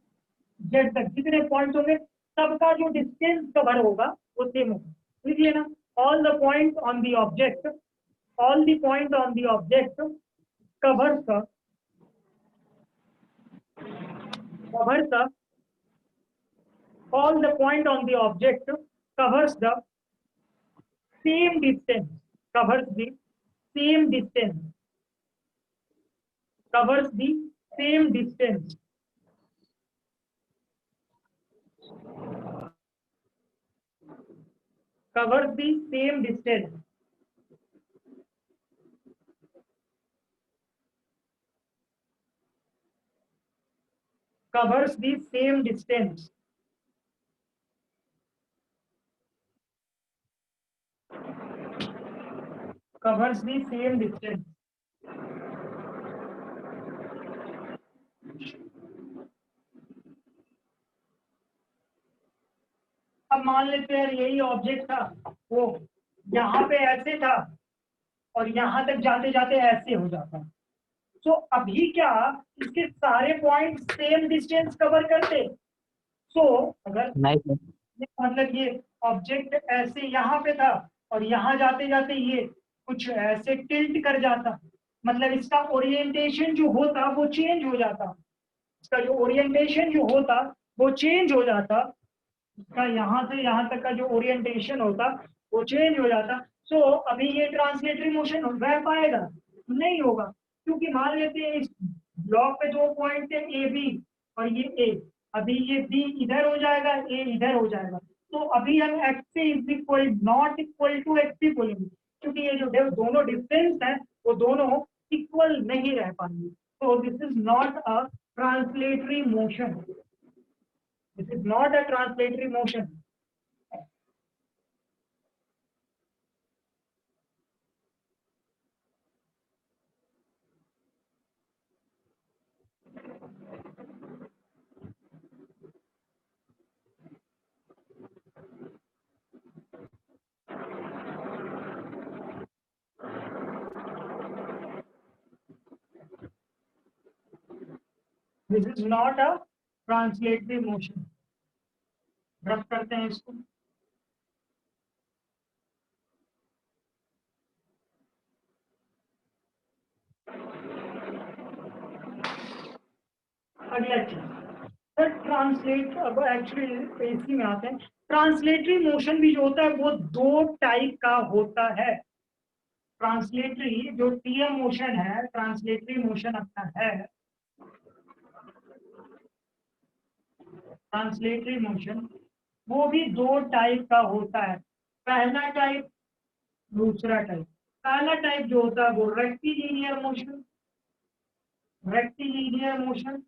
जेड तक जितने पॉइंट होंगे सबका जो डिस्टेंस कवर होगा वो सेम होगा। लिख लेना all the point on the object, all the point on the object covers all the point on the object covers the same distance, covers the same distance, covers the same distance, covers the same distance, covers the same distance, covers the same distance। अब मान लेते हैं यही object था, वो यहाँ पे ऐसे था और यहाँ तक जाते जाते ऐसे हो जाता। तो अभी क्या इसके सारे पॉइंट सेम डिस्टेंस कवर करते? सो अगर मतलब ये ऑब्जेक्ट ऐसे यहाँ पे था और यहाँ जाते जाते ये कुछ ऐसे टिल्ट कर जाता, मतलब इसका ओरिएंटेशन जो होता वो चेंज हो जाता, इसका जो ओरिएंटेशन जो होता वो चेंज हो जाता, इसका यहाँ से यहाँ तक का जो ओरिएंटेशन होता वो चेंज हो जाता। सो अभी ये ट्रांसलेटरी मोशन रह पाएगा? नहीं होगा, क्योंकि मान लेते हैं इस ब्लॉक पे दो पॉइंट है ए बी और ये ए, अभी ये बी इधर हो जाएगा, ए इधर हो जाएगा, तो अभी हम x is equal not equal to x ही बोलेंगे, क्योंकि ये जो दोनों डिस्टेंस है वो दोनों इक्वल नहीं रह पाएंगे। तो this is not a translatory motion, this is not a translatory motion. This is not a translatory motion. Rough करते हैं इसको। अगला चीज सर ट्रांसलेट, अब एक्चुअली इसी में आते हैं। ट्रांसलेटरी मोशन भी जो होता है वो दो टाइप का होता है। ट्रांसलेटरी जो टीएम मोशन है, ट्रांसलेटरी मोशन अपना है, ट्रांसलेटरी मोशन वो भी दो टाइप का होता है। पहला टाइप, दूसरा टाइप। पहला टाइप जो होता है वो rectilinear motion, rectilinear motion,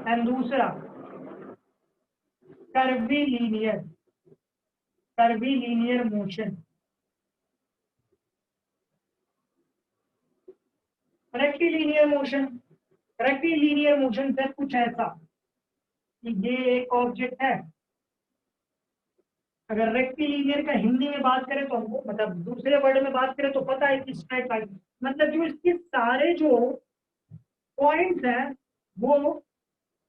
and दूसरा curvilinear, curvilinear motion. Rectilinear motion, rectilinear motion से कुछ ऐसा कि ये एक ऑब्जेक्ट है, अगर रेक्टिलिनियर का हिंदी में बात करें तो हमको मतलब दूसरे वर्ड में बात करें तो पता है कि स्ट्रेट लाइन, मतलब जो इसके सारे जो पॉइंट्स हैं वो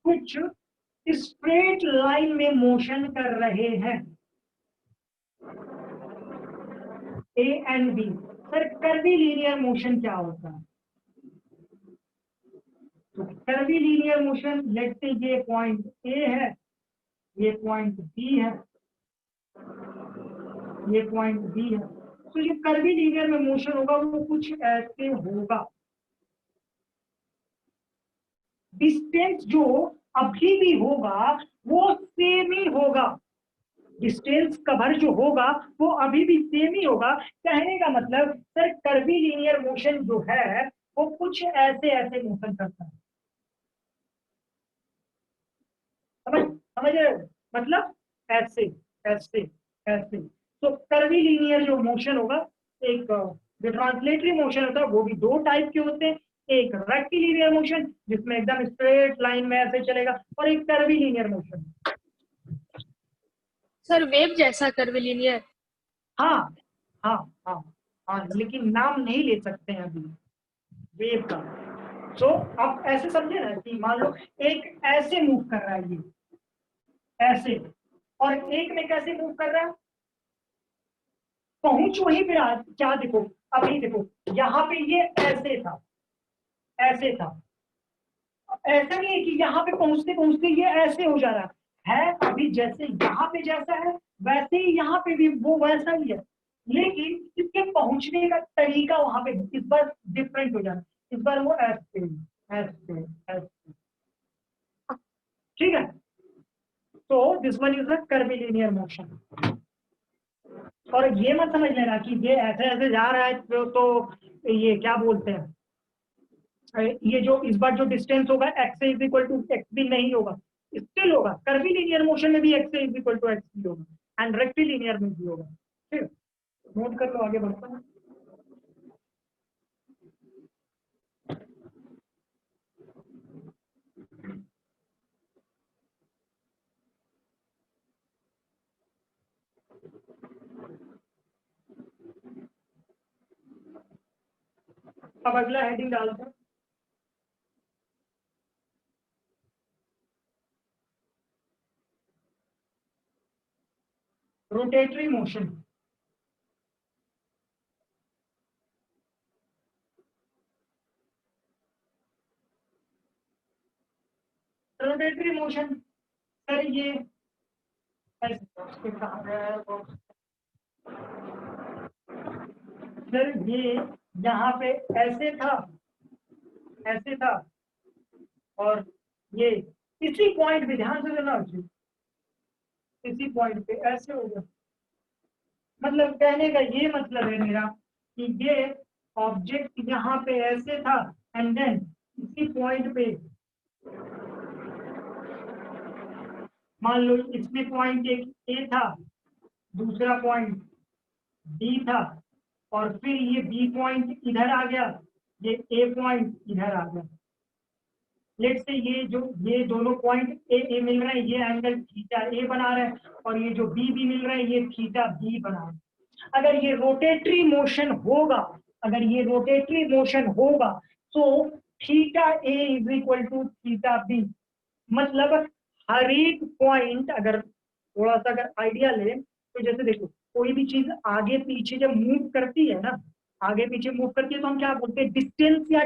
कुछ स्ट्रेट लाइन में मोशन कर रहे हैं, A and B. Sir curvilinear motion क्या होता है? तो कर्वीलिनियर मोशन, लेट्स से ये पॉइंट ए है, ये पॉइंट बी है, ये पॉइंट बी है, तो ये कर्वीलिनियर में मोशन होगा वो कुछ ऐसे होगा। डिस्टेंस जो अभी भी होगा वो सेम ही होगा, डिस्टेंस कवर जो होगा वो अभी भी सेम ही होगा। कहने का मतलब सर कर्वीलिनियर मोशन जो है वो कुछ ऐसे ऐसे मोशन करता है, समझ समझ रहे हो? मतलब ऐसे ऐसे ऐसे। तो कर्वीलिनियर जो मोशन होगा, एक जो ट्रांसलेटरी मोशन होता है वो भी दो टाइप के होते हैं, एक रेक्टिलिनियर मोशन जिसमें एकदम स्ट्रेट लाइन में ऐसे चलेगा, और एक कर्वीलिनियर मोशन। सर वेव जैसा कर्वीलिनियर? हाँ हाँ हाँ हाँ, लेकिन नाम नहीं ले सकते हैं अभी वेव का। तो आप ऐसे समझे ना कि मान लो एक ऐसे मूव कर रहा है, ये ऐसे, और एक में कैसे मूव कर रहा है, पहुंच वहीं पे रहा। क्या देखो, अभी देखो यहाँ पे ये ऐसे था, ऐसे था, ऐसा नहीं है कि यहाँ पे पहुंचते पहुंचते ये ऐसे हो जा रहा है, अभी जैसे यहाँ पे जैसा है वैसे ही यहाँ पे भी वो वैसा ही है, लेकिन इसके पहुंचने का तरीका वहां पे इस बार डिफरेंट हो जा रहा है, इस बार वो ऐसे ऐसे ऐसे, ठीक है। तो this one is the curvilinear motion. और ये मत समझ लेना कि ये ऐसे ऐसे जा रहा है तो ये क्या बोलते हैं, ये जो इस बार जो डिस्टेंस होगा X is equal to X भी नहीं होगा, स्टिल होगा। कर्वीलिनियर मोशन में भी X is equal to X भी होगा एंड रेक्टिलिनियर में भी होगा। ठीक, नोट कर लो, आगे बढ़ता है। अब अगला हेडिंग डालते हैं, रोटेटरी मोशन। मोशन सर ये कहाँ गया है वो? सर ये यहाँ पे ऐसे था और ये इसी पॉइंट पे ध्यान से देना, इसी पॉइंट पे ऐसे हो गया। मतलब कहने का ये मतलब है मेरा कि ये ऑब्जेक्ट यहाँ पे ऐसे था एंड देन इसी पॉइंट पे मान लो इसमें पॉइंट एक ए था, दूसरा पॉइंट बी था और फिर ये बी पॉइंट इधर आ गया, ये ए पॉइंट इधर आ गया। लेट से ये दोनों पॉइंट ए मिल रहे हैं, ये एंगल थीटा ए बना रहे हैं और ये जो बी मिल रहा है ये थीटा बी बना रहे हैं। अगर ये रोटेटरी मोशन होगा तो theta A is equal to theta B. मतलब हर एक पॉइंट, अगर थोड़ा सा अगर आइडिया ले तो जैसे देखो कोई भी चीज आगे पीछे जब मूव करती है ना, आगे पीछे मूव करती है तो हम क्या बोलते हैं, डिस्टेंस या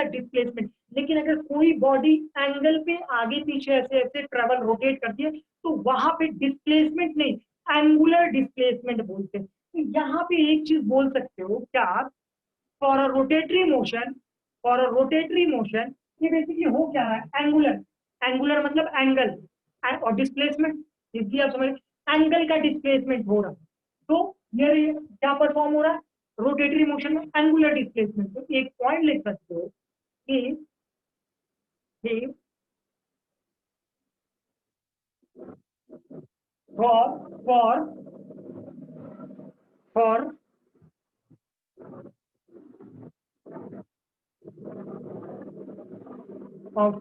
डिस्प्लेसमेंट। लेकिन अगर कोई बॉडी एंगल पे आगे पीछे ऐसे ऐसे ट्रेवल रोटेट करती है तो वहां पे डिस्प्लेसमेंट नहीं, एंगुलर डिस्प्लेसमेंट बोलते हैं। तो यहाँ पे एक चीज बोल सकते हो क्या, फॉर अ रोटेटरी मोशन ये बेसिकली हो क्या रहा है, एंगुलर मतलब एंगल और डिस्प्लेसमेंट, इसलिए आप समझ एंगल का डिस्प्लेसमेंट हो रहा है। तो ये क्या परफॉर्म हो रहा है, रोटेटरी मोशन में एंगुलर डिस्प्लेसमेंट। तो एक पॉइंट लिख सकते हो कि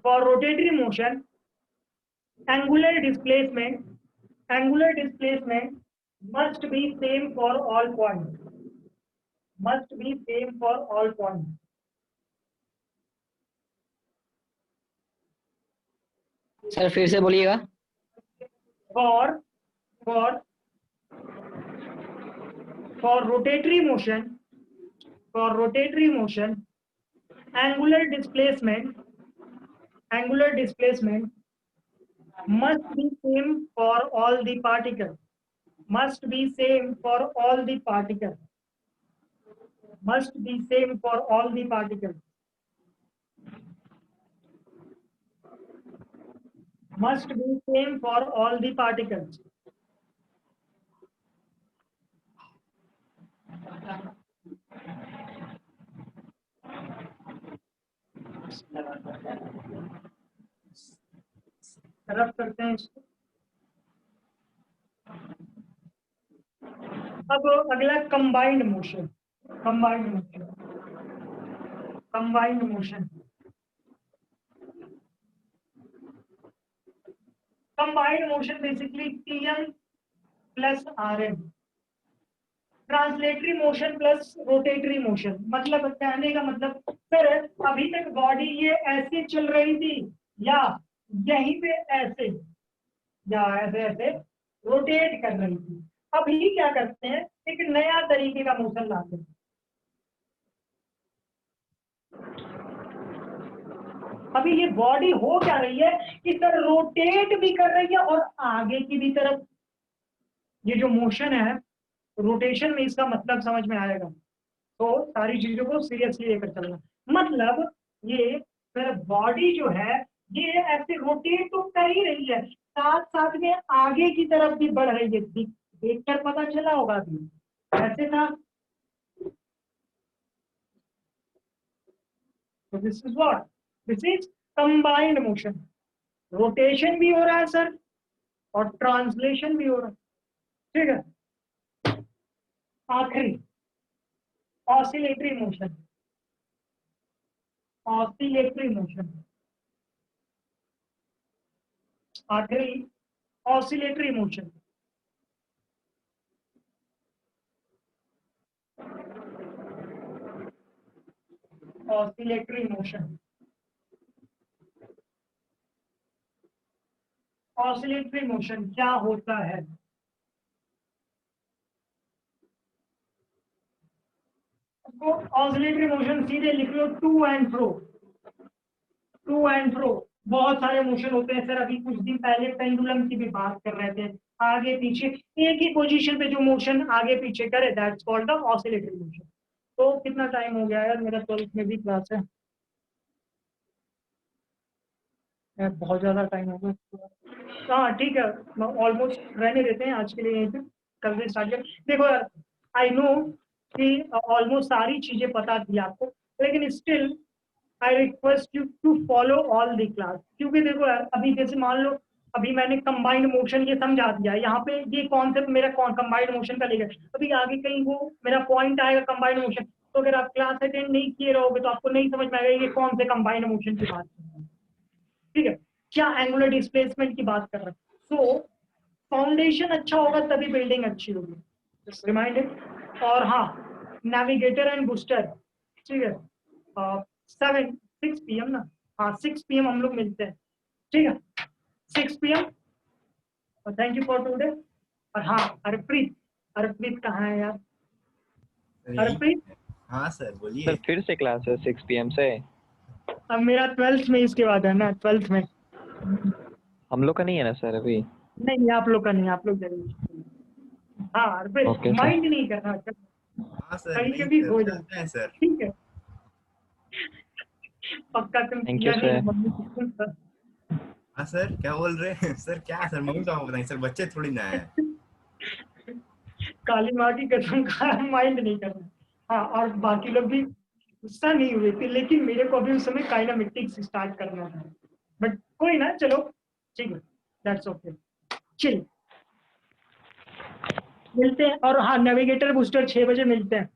for rotatory motion angular displacement must be same for all points, sir फिर से बोलिएगा। for rotatory motion angular displacement must be same for all the particles, must be same for all the particles, रब करते हैं इसको। अब अगला combined motion basically Tm plus Rm, translatory motion plus rotatory motion. मतलब कहने का मतलब सर अभी तक बॉडी ये ऐसे चल रही थी या यहीं पे ऐसे या ऐसे रोटेट कर रही थी, अभी क्या करते हैं, एक नया तरीके का मोशन लाते हैं। अभी ये बॉडी हो क्या रही है कि सर रोटेट भी कर रही है और आगे की भी तरफ। ये जो मोशन है रोटेशन में इसका मतलब समझ में आएगा, तो सारी चीजों को सीरियसली लेकर चलना। मतलब ये सर बॉडी जो है ये ऐसे रोटेट तो कर ही रही है, साथ साथ में आगे की तरफ भी बढ़ रही है। देखकर पता चला होगा अभी ऐसे था। तो this is what, this is combined motion. Rotation भी हो रहा है सर और ट्रांसलेशन भी हो रहा है, ठीक है। आखिरी ऑसिलेटरी मोशन, आखिरी ऑसिलेटरी मोशन। ऑसिलेटरी मोशन क्या होता है, ऑसिलेटरी मोशन सीधे लिख लो टू एंड फ्रो। बहुत सारे मोशन होते हैं सर। अभी कुछ दिन पहले पेंडुलम की भी बात कर रहे थे, आगे पीछे एक ही पोजीशन पे जो मोशन आगे पीछे करे, that's called the oscillatory motion. तो कितना टाइम हो गया यार, मेरा 12th में भी क्लास है यार, बहुत ज्यादा टाइम हो गया। हाँ ठीक है, ऑलमोस्ट रहने देते हैं आज के लिए यहीं पे, कल से स्टार्ट कर। देखो यार, आई नो कि ऑलमोस्ट सारी चीजें पता थी आपको, लेकिन still I request you to follow all the class. क्योंकि देखो यार, अभी जैसे मान लो अभी मैंने कंबाइंड मोशन ये समझा दिया, यहाँ पे ये कॉन्सेप्ट मेरा कंबाइंड मोशन का लेगा, अभी आगे कहीं वो मेरा पॉइंट आएगा कंबाइंड मोशन, तो अगर आप क्लास अटेंड नहीं किए रहोगे तो आपको नहीं समझ में आएगा ये कौन से कंबाइंड मोशन की बात कर रहे हैं। ठीक है, क्या एंगुलर डिस्प्लेसमेंट की बात कर रहे हैं। सो फाउंडेशन अच्छा होगा तभी बिल्डिंग अच्छी होगी, रिमाइंडेड। और हाँ, नेविगेटर एंड बूस्टर, ठीक है, 6 PM ना, हाँ 6 PM हम लोग मिलते हैं, ठीक है 6 PM। और थैंक यू फॉर टुडे। और हाँ हरप्रीत कहाँ है यार, हरप्रीत? हाँ सर सर बोलिए। फिर से क्लास है 6 PM से। अब मेरा 12th में इसके बाद है ना, 12th में। हम लोग का नहीं है ना सर अभी? नहीं आप लोग का नहीं, आप लोग जरूर। हाँ हरप्रीत, Okay, sir. माइंड नहीं करना, हाँ सर, कहीं नहीं के भी सर, हो चलते हैं सर। ठीक है, पक्का तुम Thank किया you, नहीं sir. मम्मी की सुन कर। हाँ सर, क्या बोल रहे हैं सर? क्या सर, मम्मी पापा बताएं सर, बच्चे थोड़ी ना है। काली माँ की कसम का माइंड नहीं करना। हाँ और बाकी लोग भी गुस्सा नहीं हुए थे, लेकिन मेरे को अभी उस समय काइनेमेटिक्स स्टार्ट करना था, बट कोई ना, चलो ठीक है, दैट्स ओके, चिल। मिलते हैं। और हाँ नेविगेटर बूस्टर 6 बजे मिलते हैं।